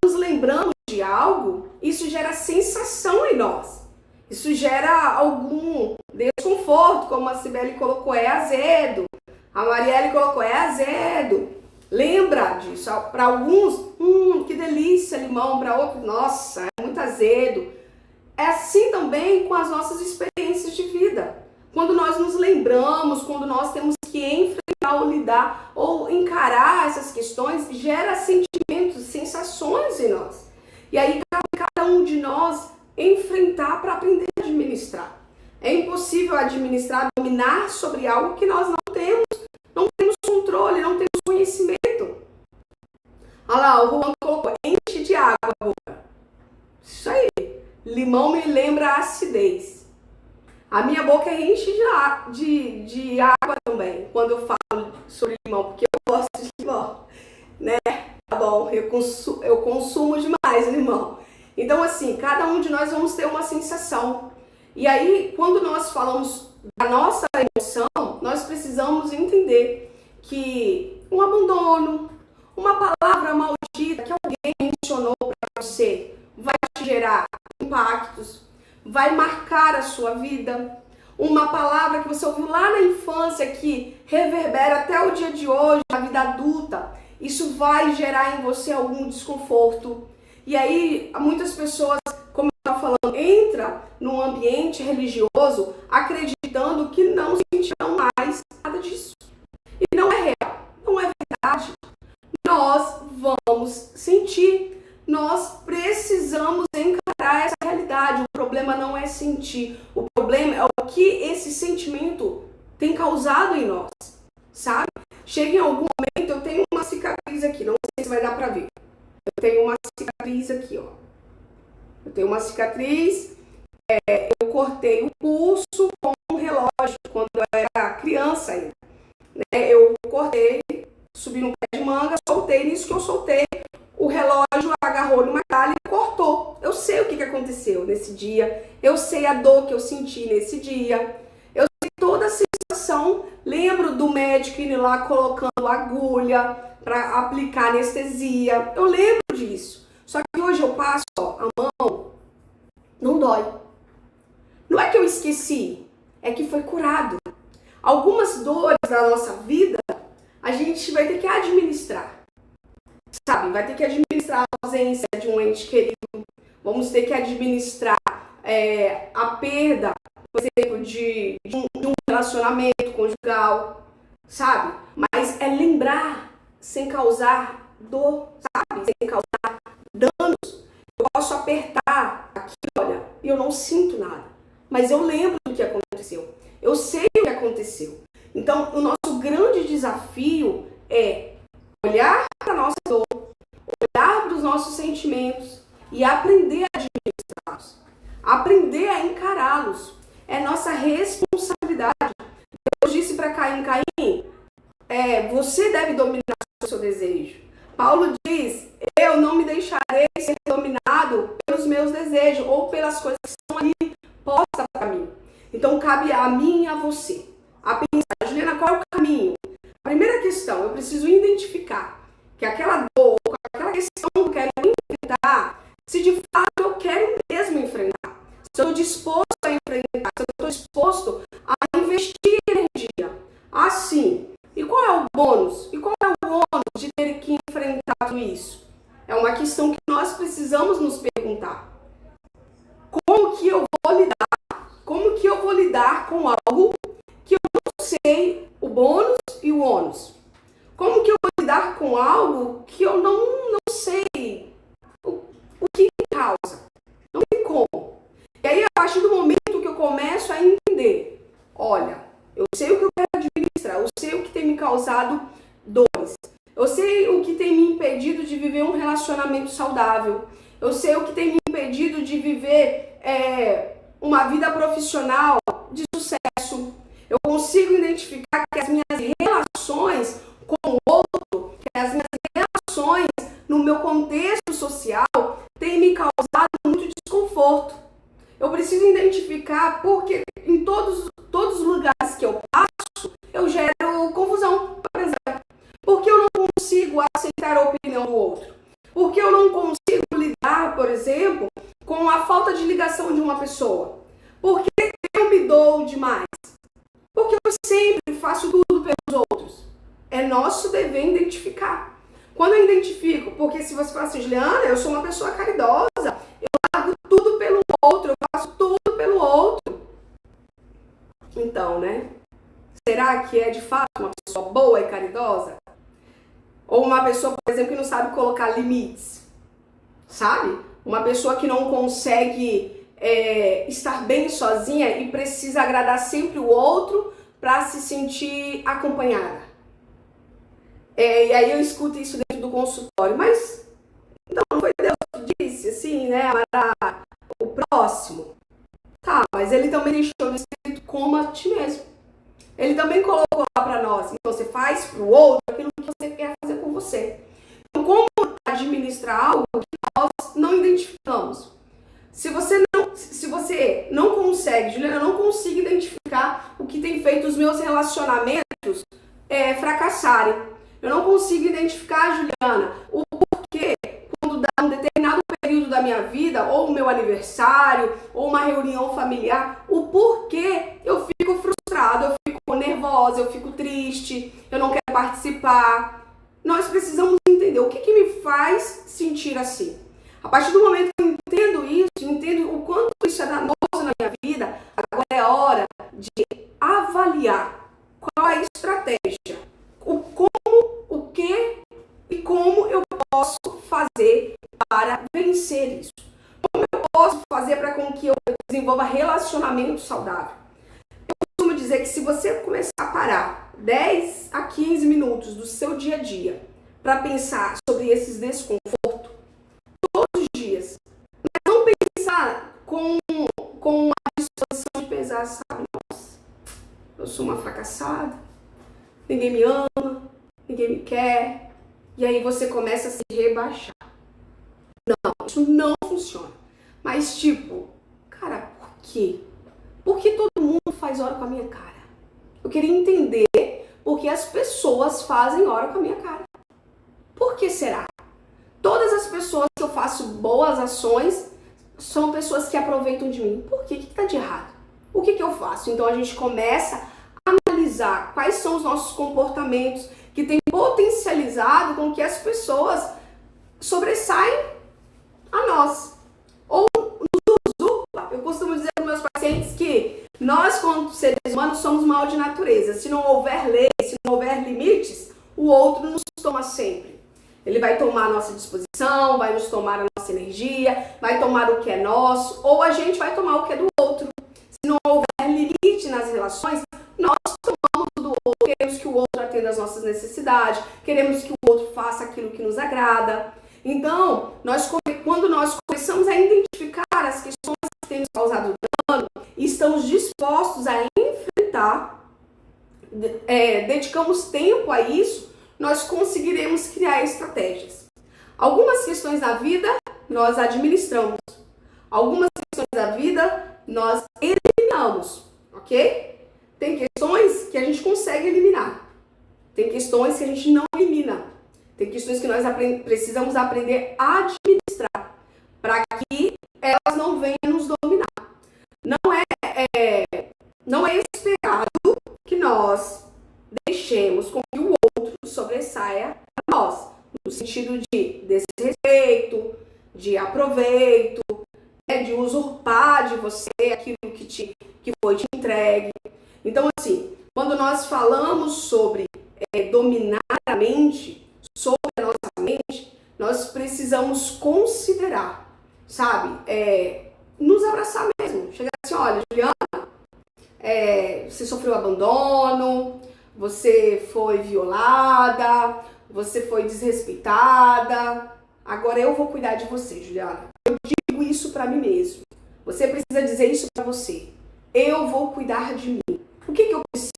nos lembramos de algo, isso gera sensação em nós. Isso gera algum desconforto, como a Sibeli colocou, é azedo. A Marielle colocou, é azedo. Lembra disso? Para alguns, que delícia, limão. Para outros, nossa, é muito azedo. É assim também com as nossas experiências de vida. Quando nós nos lembramos, quando nós temos que enfrentar ou lidar ou encarar essas questões, gera sentimentos, sensações em nós. E aí cada um de nós enfrentar para aprender a administrar. É impossível administrar, dominar sobre algo que nós não temos controle, não temos conhecimento. Olha lá, o Juan colocou, enche de água a boca. Isso aí. Limão me lembra a acidez. A minha boca enche de água também, quando eu falo sobre limão, porque eu gosto de limão, né? Tá bom, eu consumo demais limão. Então, assim, cada um de nós vamos ter uma sensação. E aí, quando nós falamos da nossa emoção, nós precisamos entender que um abandono, uma palavra maldita que alguém mencionou para você, vai te gerar impactos, vai marcar a sua vida. Uma palavra que você ouviu lá na infância que reverbera até o dia de hoje, na vida adulta, isso vai gerar em você algum desconforto. E aí, muitas pessoas, como eu estava falando, entra num ambiente religioso acreditando que não sentirão mais nada disso. E não é real, não é verdade. Nós vamos sentir, nós precisamos encarar essa realidade. O problema não é sentir, o problema é o que esse sentimento tem causado em nós, sabe? Chega em algum momento, eu tenho uma cicatriz aqui, não sei se vai dar pra ver. Eu tenho uma cicatriz aqui, ó. Eu tenho uma cicatriz, eu cortei o pulso com um relógio quando eu era criança ainda. Eu cortei, subi no pé de manga, soltei, nisso que eu soltei, o relógio agarrou numa calha e cortou. Eu sei o que aconteceu nesse dia, eu sei a dor que eu senti nesse dia, eu sei toda a sensação, lembro do médico indo lá colocando agulha para aplicar anestesia, eu lembro disso. Só que hoje eu passo, ó, a mão, não dói. Não é que eu esqueci, é que foi curado. Algumas dores da nossa vida, a gente vai ter que administrar, sabe? sabe? Vai ter que administrar a ausência de um ente querido. Vamos ter que administrar a perda, por exemplo, de um relacionamento conjugal, sabe? Mas é lembrar sem causar dor, sabe? Sem causar danos. Eu posso apertar aqui, olha, e eu não sinto nada. Mas eu lembro do que aconteceu. Eu sei o que aconteceu. Então, o nosso grande desafio é olhar para a nossa dor, olhar para os nossos sentimentos e aprender a administrá-los. Aprender a encará-los. É nossa responsabilidade. Deus disse para Caim, você deve dominar o seu desejo. Paulo diz, eu não me deixarei ser dominado pelos meus desejos ou pelas coisas que estão ali postas para mim. Então cabe a mim e a você a pensar, Juliana, qual é o caminho? A primeira questão, eu preciso identificar que aquela dor, aquela questão que eu quero enfrentar, se de fato eu quero mesmo enfrentar. Se eu estou disposto a enfrentar, se eu estou disposto a investir energia. Assim. E qual é o bônus? E qual é o ônus de ter que enfrentar tudo isso? É uma questão que nós precisamos nos perguntar. Como que eu vou lidar? Como que eu vou lidar com algo que eu não sei o bônus e o ônus? Como que eu vou lidar com algo que eu não sei o que causa? Não tem como. E aí, a partir do momento que eu começo a entender, olha, eu sei o que eu quero administrar, eu sei o que tem me causado dores, eu sei o que tem me impedido de viver um relacionamento saudável, eu sei o que tem me impedido de viver uma vida profissional de sucesso. Eu consigo identificar que as minhas relações com o outro, que as minhas relações no meu contexto social têm me causado muito desconforto. Eu preciso identificar porque em todos os lugares que eu passo, eu gero confusão, por exemplo. Porque eu não consigo aceitar a opinião do outro. Porque eu não consigo lidar, por exemplo, com a falta de ligação de uma pessoa. Porque eu me dou demais. Porque eu sempre faço tudo pelos outros. É nosso dever identificar. Quando eu identifico, porque se você fala assim, Juliana, eu sou uma pessoa caridosa, eu largo tudo pelo outro, eu faço tudo pelo outro. Então, né? Será que é de fato uma pessoa boa e caridosa? Ou uma pessoa, por exemplo, que não sabe colocar limites? Sabe? Uma pessoa que não consegue estar bem sozinha e precisa agradar sempre o outro para se sentir acompanhada. E aí eu escuto isso dentro do consultório, mas então não foi Deus que disse assim, né? Amar o próximo. Tá, mas ele também deixou escrito como a ti mesmo. Ele também colocou lá para nós. Então você faz para o outro aquilo que você quer fazer por você. Então, como administrar algo que nós não identificamos? Se você não consegue, Juliana, eu não consigo identificar o que tem feito os meus relacionamentos fracassarem. Eu não consigo identificar, Juliana, o porquê, quando dá um determinado período da minha vida, ou o meu aniversário, ou uma reunião familiar, o porquê eu fico frustrado, eu fico nervosa, eu fico triste, eu não quero participar. Nós precisamos entender o que me faz sentir assim. A partir do momento que eu entendo isso, entendo o quanto isso é danoso na minha vida, agora é hora de avaliar qual é a estratégia, o como, o que e como eu posso fazer para vencer isso. Como eu posso fazer para com que eu desenvolva relacionamento saudável. Eu costumo dizer que se você começar a parar 10 a 15 minutos do seu dia a dia para pensar sobre esses desconfortos, todos os dias, mas não pensar com a disposição de pensar, sabe, nossa, eu sou uma fracassada, ninguém me ama, ninguém me quer, e aí você começa a se rebaixar. Não, isso não funciona. Mas tipo, cara, por quê? Por que todo mundo faz hora com a minha cara? Eu queria entender por que as pessoas fazem hora com a minha cara. Por que será? Todas as pessoas que eu faço boas ações são pessoas que aproveitam de mim. Por quê? O que está de errado? O que eu faço? Então a gente começa a analisar quais são os nossos comportamentos que têm potencializado com que as pessoas sobressaem a nós. Ou eu costumo dizer para meus pacientes que nós, como seres humanos, somos mal de natureza. Se não houver lei, se não houver limites, o outro nos toma sempre. Ele vai tomar a nossa disposição, vai nos tomar a nossa energia, vai tomar o que é nosso, ou a gente vai tomar o que é do outro. Se não houver limite nas relações, nós tomamos do outro, queremos que o outro atenda às nossas necessidades, queremos que o outro faça aquilo que nos agrada. Então, quando nós começamos a identificar as questões que têm nos causado dano e estamos dispostos a enfrentar, dedicamos tempo a isso, nós conseguiremos criar estratégias. Algumas questões da vida nós administramos, algumas questões da vida nós eliminamos, ok? Tem questões que a gente consegue eliminar, tem questões que a gente não elimina. Tem questões que nós precisamos aprender a administrar para que elas não venham nos dominar. Não é esperado que nós deixemos com que o outro sobressaia a nós, no sentido de desrespeito, de aproveito, de usurpar de você aquilo que foi te entregue. Então, assim, quando nós falamos sobre dominar a mente, sobre a nossa mente, nós precisamos considerar, sabe? Nos abraçar mesmo. Chegar assim, olha, Juliana, você sofreu abandono, você foi violada, você foi desrespeitada. Agora eu vou cuidar de você, Juliana. Eu digo isso pra mim mesmo. Você precisa dizer isso pra você. Eu vou cuidar de mim. O que eu preciso?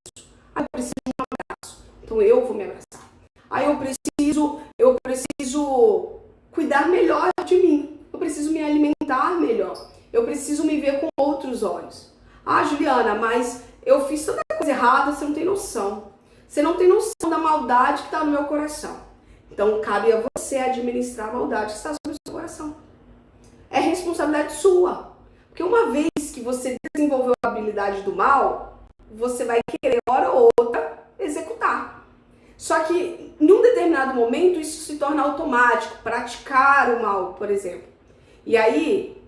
Eu preciso de um abraço. Então eu vou me abraçar. Eu preciso cuidar melhor de mim. Eu preciso me alimentar melhor. Eu preciso me ver com outros olhos. Ah, Juliana, mas eu fiz tanta coisa errada, você não tem noção. Você não tem noção da maldade que está no meu coração. Então, cabe a você administrar a maldade que está no seu coração. É responsabilidade sua. Porque uma vez que você desenvolveu a habilidade do mal, você vai querer, hora ou outra, executar. Só que, em um determinado momento, isso se torna automático. Praticar o mal, por exemplo. E aí,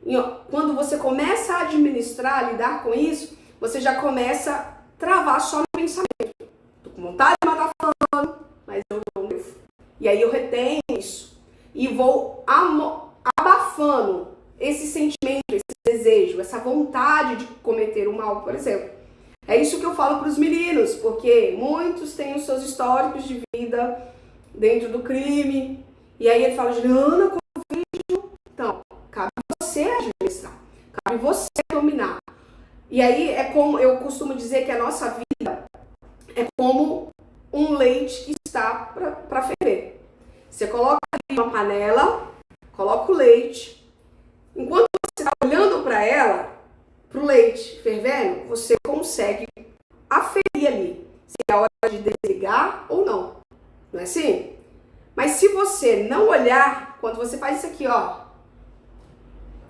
quando você começa a administrar, a lidar com isso, você já começa a travar só no pensamento. Tô com vontade de matar fulano, mas eu não devo. E aí eu retenho isso. E vou abafando esse sentimento, esse desejo, essa vontade de cometer o mal, por exemplo. É isso que eu falo para os meninos, porque muitos têm os seus históricos de vida dentro do crime. E aí ele fala, Juliana, como eu vejo? Então, cabe você administrar, cabe você dominar. E aí é como eu costumo dizer que a nossa vida é como um leite que está para ferver. Você coloca ali uma panela, coloca o leite. Enquanto você está olhando para ela, para o leite fervendo, você consegue aferir ali se é hora de desligar ou não. Não é assim? Mas se você não olhar, quando você faz isso aqui, ó,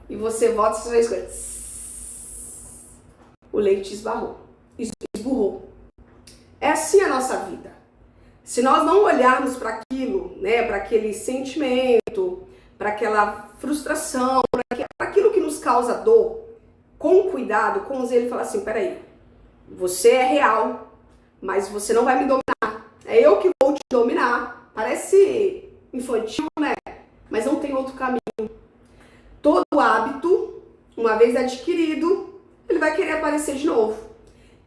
e você volta às suas coisas, o leite esburrou. É assim a nossa vida. Se nós não olharmos para aquilo, né, para aquele sentimento, para aquela frustração, para aquilo que nos causa dor, com cuidado, com zelo, falar assim, peraí, você é real, mas você não vai me dominar. É eu que vou te dominar. Parece infantil, né? Mas não tem outro caminho. Todo hábito, uma vez adquirido, ele vai querer aparecer de novo.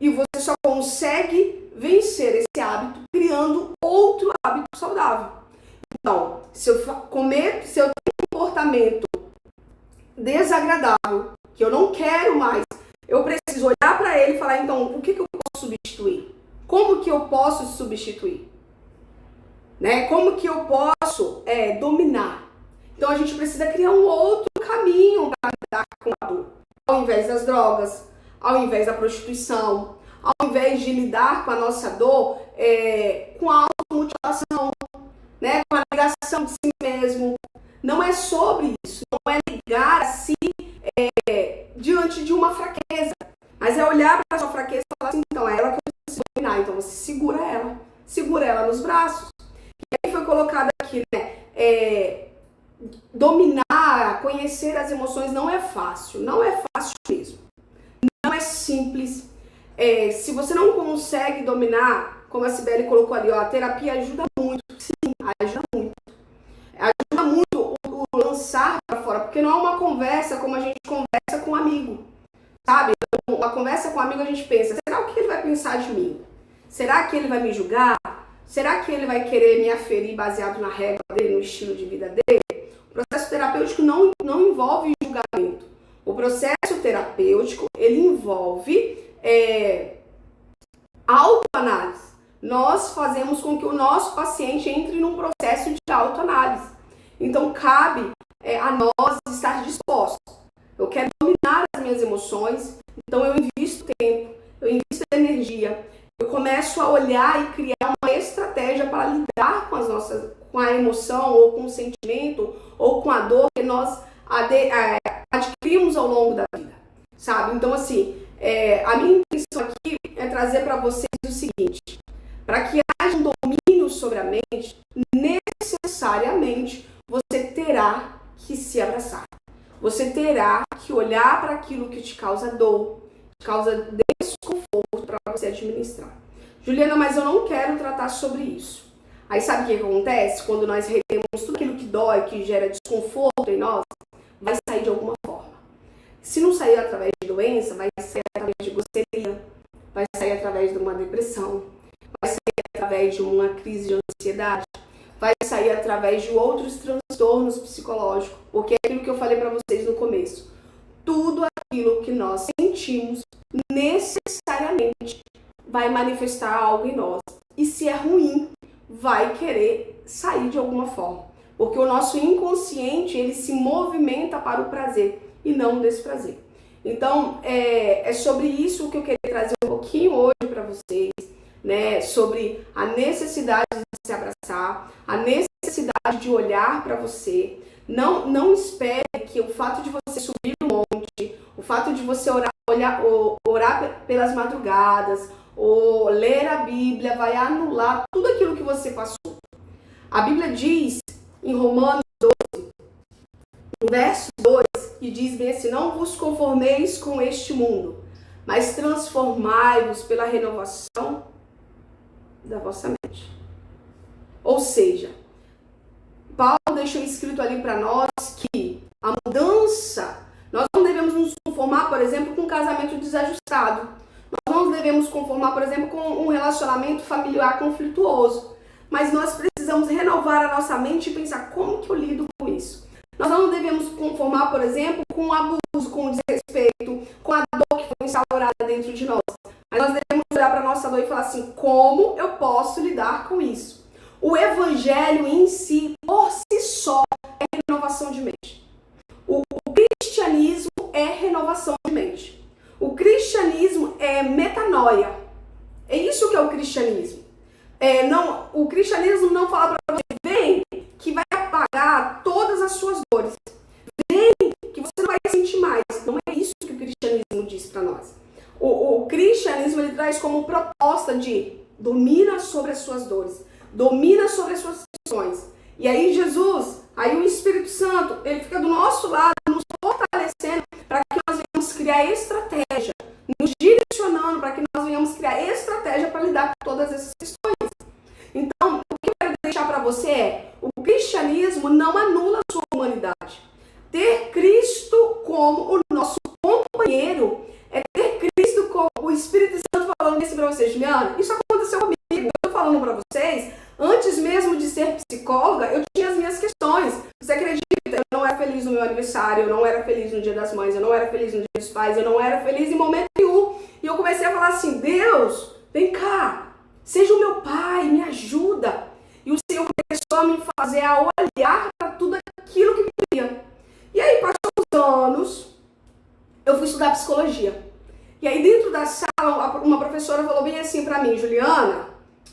E você só consegue vencer esse hábito criando outro hábito saudável. Então, se eu tenho um comportamento desagradável, que eu não quero mais, eu preciso olhar para ele e falar, então, o que eu posso substituir? Como que eu posso substituir? Né? Como que eu posso dominar? Então, a gente precisa criar um outro caminho para lidar com a dor. Ao invés das drogas, ao invés da prostituição, ao invés de lidar com a nossa dor com a automutilação, né? Com a negação de si mesmo. Não é sobre isso, não é negar a si diante de uma fraqueza, mas é olhar para a sua fraqueza e falar assim, então é ela que eu preciso dominar, então você segura ela nos braços. E aí foi colocado aqui, né, dominar, conhecer as emoções não é fácil. Não é fácil mesmo. Não é simples. Se você não consegue dominar, como a Cibele colocou ali, ó, a terapia ajuda muito. Sim, ajuda muito. Ajuda muito o lançar para fora, porque não é uma conversa como a gente conversa com um amigo, sabe? Uma conversa com um amigo a gente pensa, será o que ele vai pensar de mim? Será que ele vai me julgar? Será que ele vai querer me aferir baseado na regra dele, no estilo de vida dele? O processo terapêutico não envolve julgamento. O processo terapêutico, ele envolve autoanálise. Nós fazemos com que o nosso paciente entre num processo de autoanálise. Então, cabe a nós estar dispostos. Eu quero dominar as minhas emoções, então eu invisto tempo, eu invisto energia, eu começo a olhar e criar uma estratégia para lidar com a emoção, ou com o sentimento, ou com a dor que nós adquirimos ao longo da vida, sabe? Então, assim, a minha intenção aqui é trazer para vocês o seguinte: para que haja um domínio sobre a mente, necessariamente você terá que se abraçar. Você terá que olhar para aquilo que te causa dor, te causa desconforto para você administrar. Juliana, mas eu não quero tratar sobre isso. Aí sabe o que acontece? Quando nós retemos tudo aquilo que dói, que gera desconforto em nós, vai sair de alguma forma. Se não sair através de doença, vai sair através de grosseria, vai sair através de uma depressão, vai sair através de uma crise de ansiedade, vai sair através de outros transtornos psicológicos, porque é aquilo que eu falei para vocês no começo. Tudo aquilo que nós sentimos necessariamente vai manifestar algo em nós. E se é ruim, vai querer sair de alguma forma. Porque o nosso inconsciente, ele se movimenta para o prazer e não o desprazer. Então, é sobre isso que eu queria trazer um pouquinho hoje para vocês, né? Sobre a necessidade de se abraçar, a necessidade de olhar para você. Não espere que o fato de você subir um monte, o fato de você orar pelas madrugadas, ou ler a Bíblia, vai anular tudo aquilo que você passou. A Bíblia diz em Romanos 12, no verso 2, que diz bem assim: não vos conformeis com este mundo, mas transformai-vos pela renovação da vossa mente. Ou seja, Paulo deixou escrito ali para nós que a mudança, nós não devemos nos conformar, por exemplo, com um casamento desajustado. Nós não devemos conformar, por exemplo, com um relacionamento familiar conflituoso. Mas nós precisamos renovar a nossa mente e pensar como que eu lido com isso. Nós não devemos conformar, por exemplo, com o abuso, com o desrespeito, com a dor que foi instaurada dentro de nós. Mas nós devemos olhar para a nossa dor e falar assim: como eu posso lidar com isso? O evangelho em si, por si só, é renovação de mente. O cristianismo é renovação de mente. O cristianismo é metanoia. É isso que é o cristianismo. O cristianismo não fala para você: vem que vai apagar todas as suas dores. Vem que você não vai sentir mais. Não é isso que o cristianismo diz para nós. O cristianismo, ele traz como proposta de domina sobre as suas dores, domina sobre as suas questões. E aí aí o Espírito Santo, ele fica do nosso lado, nos fortalecendo para que nós venhamos criar estratégia, nos direcionando para que nós venhamos criar estratégia para lidar com todas essas questões. Então, o que eu quero deixar para você é: o cristianismo não anula a sua humanidade. Ter Cristo como o nosso companheiro é ter Cristo como o Espírito Santo falando isso para vocês. Juliana, isso aconteceu comigo. Eu estou falando para vocês, antes mesmo de ser psicóloga, eu tinha as minhas questões. Você acredita? Eu não era feliz no meu aniversário, eu não era feliz no Dia das Mães, eu não era feliz no Dia dos Pais, eu não era feliz em momento nenhum. E eu comecei a falar assim: Deus, vem cá, seja o meu pai, me ajuda. E o Senhor começou a me fazer a olhar para tudo aquilo que eu queria. E aí, passou os anos, eu fui estudar psicologia. E aí, dentro da sala, uma professora falou bem assim para mim: Juliana,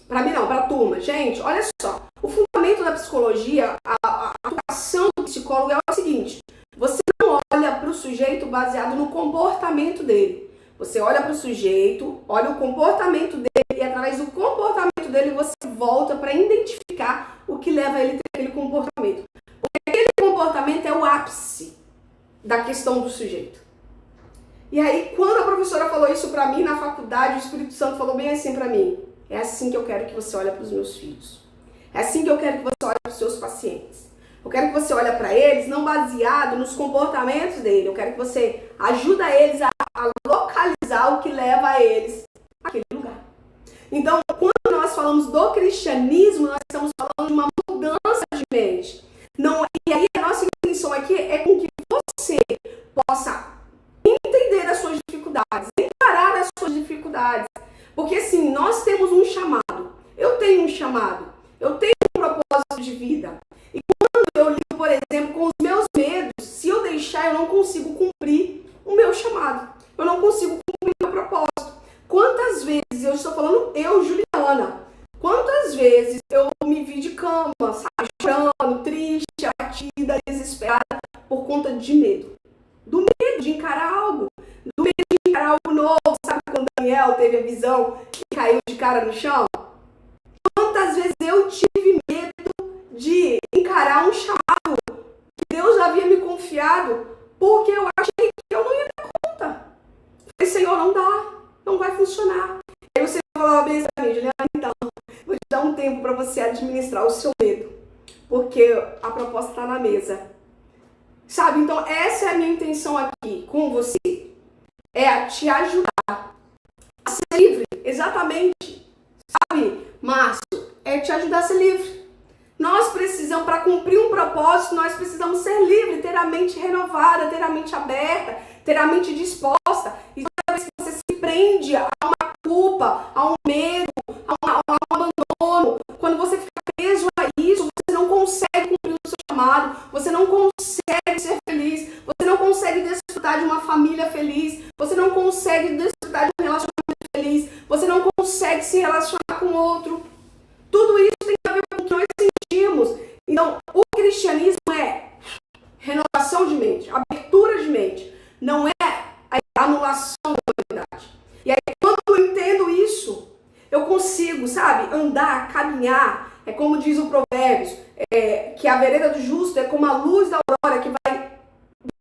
para mim não, para a turma: gente, olha só, o fundamento da psicologia, a atuação do psicólogo é o seguinte: você não olha para o sujeito baseado no comportamento dele. Você olha para o sujeito, olha o comportamento dele, e através do comportamento dele você volta para identificar o que leva ele a ter aquele comportamento. Porque aquele comportamento comportamento é o ápice da questão do sujeito. E aí, quando a professora falou isso pra mim na faculdade, o Espírito Santo falou bem assim pra mim: é assim que eu quero que você olhe para os meus filhos. É assim que eu quero que você olhe para os seus pacientes. Eu quero que você olhe para eles não baseado nos comportamentos dele. Eu quero que você ajude eles a localizar o que leva eles àquele lugar. Então, quando nós falamos do cristianismo, nós estamos falando de uma mudança de mente. Não, e aí a nossa intenção aqui é com que você possa entender as suas dificuldades, encarar as suas dificuldades. Porque assim, nós temos um chamado. Eu tenho um chamado. Eu tenho um propósito de vida. E quando eu lido, por exemplo, com os meus medos, se eu deixar, eu não consigo cumprir o meu chamado. Eu não consigo cumprir o meu propósito. Quantas vezes, eu estou falando eu, Juliana, quantas vezes eu me vi de cama, sabe, chorando, triste, abatida, desesperada, por conta de medo. Do medo de encarar algo. Do medo de encarar algo novo. Sabe quando Daniel teve a visão e caiu de cara no chão? Quantas vezes eu tive medo de encarar um chamado que Deus havia me confiado, porque eu achei que eu não ia dar conta. Falei, Senhor, não dá, não vai funcionar. Aí você falava bem pra mim, Juliana, então, vou te dar um tempo para você administrar o seu medo, porque a proposta está na mesa. Sabe, então essa é a minha intenção aqui com você, é te ajudar a ser livre, exatamente, sabe, Márcio, é te ajudar a ser livre. Nós precisamos, para cumprir um propósito, nós precisamos ser livres, ter a mente renovada, ter a mente aberta, ter a mente disposta. E toda vez que você se prende a uma culpa, a um medo, a um abandono, quando você fica preso a isso, você não consegue cumprir o seu chamado, você não consegue ser feliz, você não consegue desfrutar de uma família feliz, você não consegue desfrutar de um relacionamento feliz, você não consegue se relacionar com outro. Tudo isso tem a ver com o que nós sentimos. Então, o cristianismo é renovação de mente, abertura de mente, não é a anulação da humanidade. E aí, quando eu entendo isso, eu consigo, sabe, andar, caminhar. É como diz o Provérbios, que a vereda do justo é como a luz da aurora que vai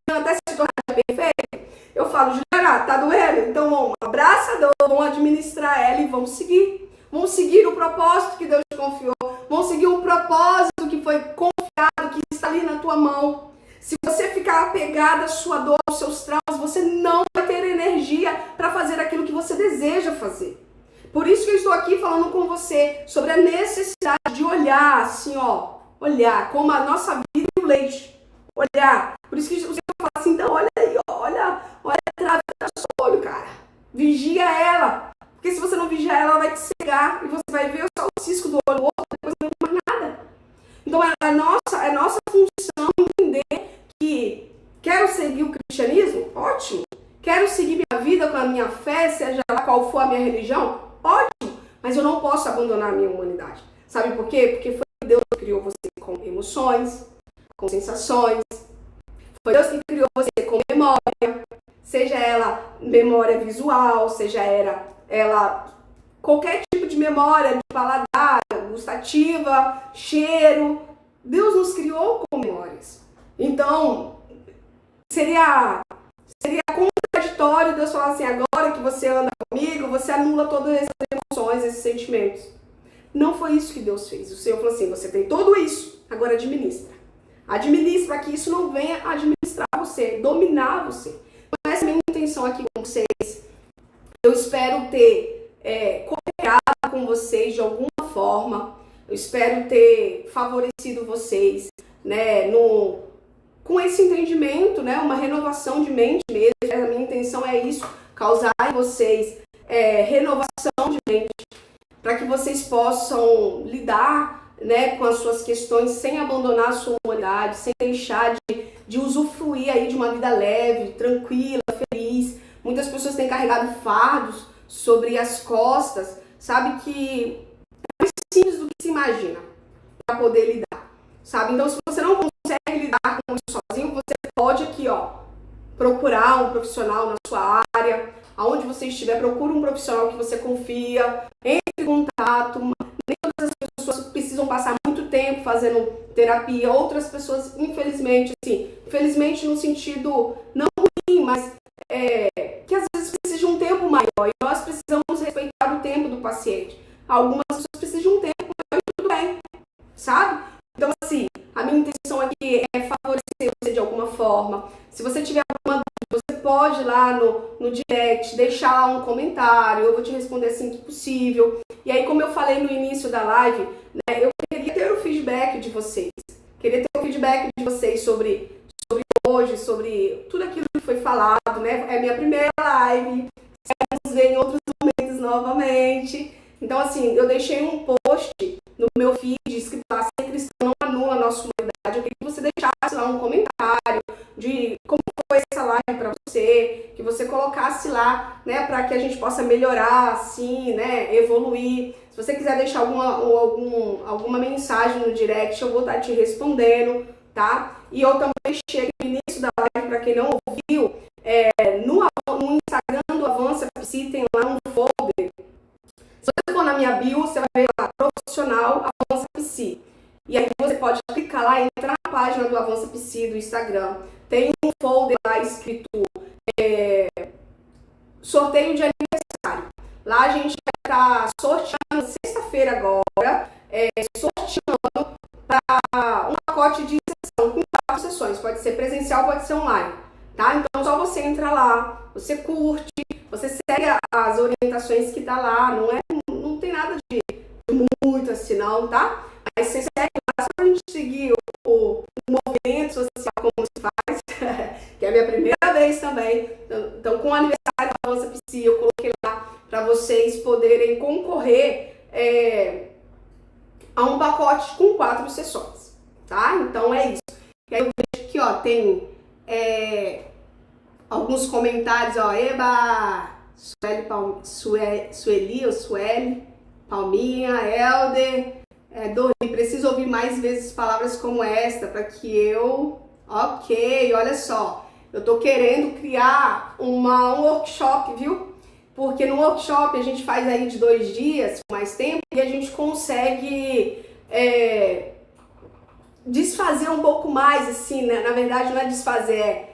até se tornar perfeita. Eu falo, Juliana, tá doendo? Então, vamos abraça a dor, vamos administrar ela e vamos seguir. Vamos seguir o propósito que Deus te confiou. Vamos seguir o propósito que foi confiado, que está ali na tua mão. Se você ficar apegado à sua dor, aos seus traumas, você não vai ter energia para fazer aquilo que você deseja fazer. Por isso que eu estou aqui falando com você sobre a necessidade de olhar assim, ó. Olhar como a nossa vida é o leite. Olhar. Por isso que você fala assim, então olha aí, ó, olha a trave do seu olho, cara. Vigia ela. Porque se você não vigiar ela, ela vai te cegar e você vai ver só o cisco do olho, depois não vê mais nada. Então é nossa função entender que quero seguir o cristianismo? Ótimo. Quero seguir minha vida com a minha fé, seja lá qual for a minha religião? Ótimo. Mas eu não posso abandonar a minha humanidade. Sabe por quê? Porque foi Deus que criou você com emoções, com sensações. Foi Deus que criou você com memória. Seja ela memória visual, seja ela qualquer tipo de memória, de paladar, gustativa, cheiro. Deus nos criou com memórias. Então, seria contraditório Deus falar assim, agora que você anda comigo, você anula todas essas emoções, esses sentimentos. Não foi isso que Deus fez. O Senhor falou assim, você tem tudo isso, agora administra. Administra para que isso não venha administrar você, dominar você. Então, essa é a minha intenção aqui com vocês. Eu espero ter cooperado com vocês de alguma forma. Eu espero ter favorecido vocês, né, com esse entendimento, né, uma renovação de mente mesmo. A minha intenção é isso, causar em vocês renovação de mente, para que vocês possam lidar, né, com as suas questões sem abandonar a sua humanidade, sem deixar de usufruir aí de uma vida leve, tranquila, feliz. Muitas pessoas têm carregado fardos sobre as costas, sabe, que é mais simples do que se imagina para poder lidar, sabe? Então, se você não consegue lidar com isso sozinho, você pode aqui, ó, procurar um profissional na sua área, aonde você estiver, procure um profissional que você confia, entre em contato. Nem todas as pessoas precisam passar muito muito tempo fazendo terapia, outras pessoas, infelizmente, assim, infelizmente no sentido não ruim, mas que às vezes precisa de um tempo maior e nós precisamos respeitar o tempo do paciente. Algumas pessoas precisam de um tempo maior e tudo bem, sabe? Então, assim, a minha intenção aqui é favorecer você de alguma forma. Se você tiver alguma dúvida, você pode ir lá no direct, deixar lá um comentário, eu vou te responder assim que possível. E aí, como eu falei no início da live, né, eu queria ter o feedback de vocês. Queria ter o feedback de vocês sobre hoje, sobre tudo aquilo que foi falado, né? É minha primeira live, vamos ver em outros momentos novamente. Então, assim, eu deixei um post no meu feed escrito lá, Ser Cristão não anula a nossa humanidade. Eu queria que você deixasse lá um comentário de como foi essa live para você, que você colocasse lá, né, para que a gente possa melhorar, assim, né, evoluir. Se você quiser deixar alguma mensagem no direct, eu vou estar te respondendo, tá? E eu também deixei no início da live, para quem não ouviu, no Instagram do Avança Psi tem lá um folder. Se você for na minha bio, você vai ver lá, profissional Avança Psi. E aí você pode clicar lá e entrar na página do Avança Psi do Instagram. Tem um folder lá escrito sorteio de aniversário. Lá a gente vai estar sorteando sexta-feira agora, sorteando para um pacote de sessão com 4 sessões. Pode ser presencial, pode ser online. Tá? Então, só você entra lá, você curte, você segue as orientações que tá lá, não tem nada de muito assim não, tá? Aí você segue lá, só pra gente seguir o movimento social como se faz, que é a minha primeira vez também. Então, com o aniversário da Avança Psi, eu coloquei lá para vocês poderem concorrer a um pacote com 4 sessões, tá? Então, é isso. E aí eu vejo aqui, ó, tem alguns comentários, ó, Eba, Sueli, Palminha, Helder, Dori, preciso ouvir mais vezes palavras como esta, para que eu... Ok, olha só, eu tô querendo criar um workshop, viu? Porque no workshop a gente faz aí de 2 dias, mais tempo, e a gente consegue desfazer um pouco mais, assim, né? Na verdade não é desfazer,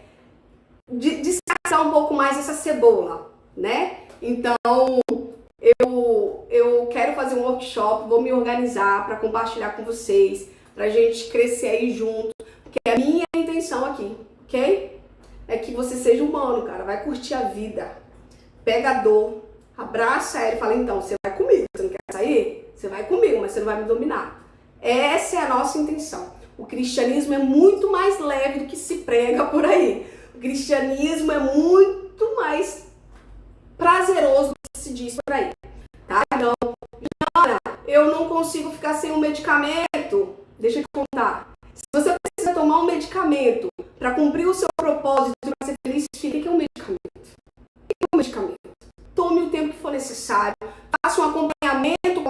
descascar um pouco mais essa cebola, né? Então, eu quero fazer um workshop, vou me organizar para compartilhar com vocês, pra gente crescer aí junto, porque a minha intenção aqui, ok? É que você seja humano, cara, vai curtir a vida, pega a dor, abraça ela e fala, então, você vai comigo, você não quer sair? Você vai comigo, mas você não vai me dominar. Essa é a nossa intenção. O cristianismo é muito mais leve do que se prega por aí. O cristianismo é muito mais prazeroso do que se diz por aí, tá? Então, Jana, eu não consigo ficar sem um medicamento. Deixa eu te contar. Se você precisa tomar um medicamento para cumprir o seu propósito, para ser feliz, o que é um medicamento? O que é um medicamento? Tome o tempo que for necessário, faça um acompanhamento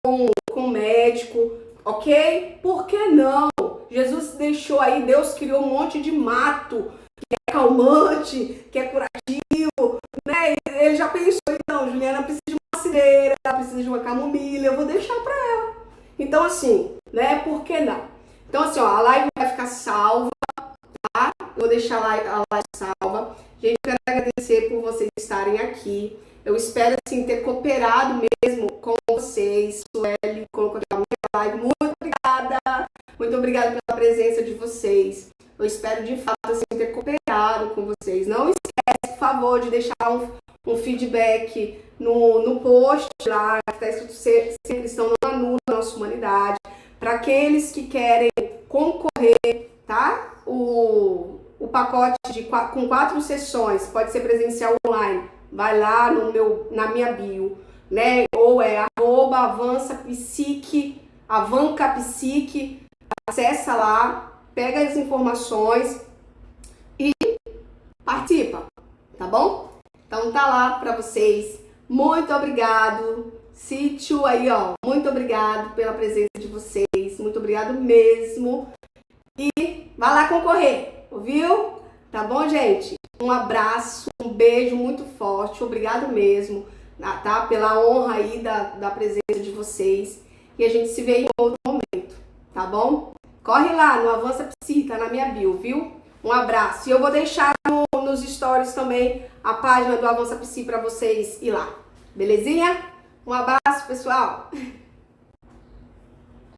com o médico, ok? Por que não? Jesus deixou aí, Deus criou um monte de mato, que é calmante, que é curativo, né? Ele já pensou, então, Juliana precisa de uma cireira, ela precisa de uma camomila, eu vou deixar para ela. Então, assim, né? Por que não? Então, assim, ó, a live vai ficar salva, tá? Eu vou deixar a live salva. Gente, eu quero agradecer por vocês estarem aqui. Eu espero, assim, ter cooperado mesmo com vocês. Sueli colocou a minha live. Muito obrigada. Muito obrigada pela presença de vocês. Eu espero, de fato, assim, ter cooperado com vocês. Não esquece, por favor, de deixar um feedback no post lá, que está escrito Ser Cristão não anula a nossa humanidade. Para aqueles que querem concorrer, tá? O pacote com 4 sessões, pode ser presencial ou online, vai lá na minha bio, né? Ou é @avancapsique, avancapsique, acessa lá, pega as informações e participa, tá bom? Então tá lá para vocês. Muito obrigado. Sítio aí, ó. Muito obrigado pela presença de vocês. Muito obrigado mesmo. E vai lá concorrer, ouviu? Tá bom, gente? Um abraço, um beijo muito forte. Obrigado mesmo, tá? Pela honra aí da presença de vocês. E a gente se vê em outro momento. tá bom? Corre lá no Avança Psi, tá na minha bio, viu? Um abraço. E eu vou deixar nos stories também a página do Avança Psi para vocês ir lá. Belezinha? Um abraço, pessoal!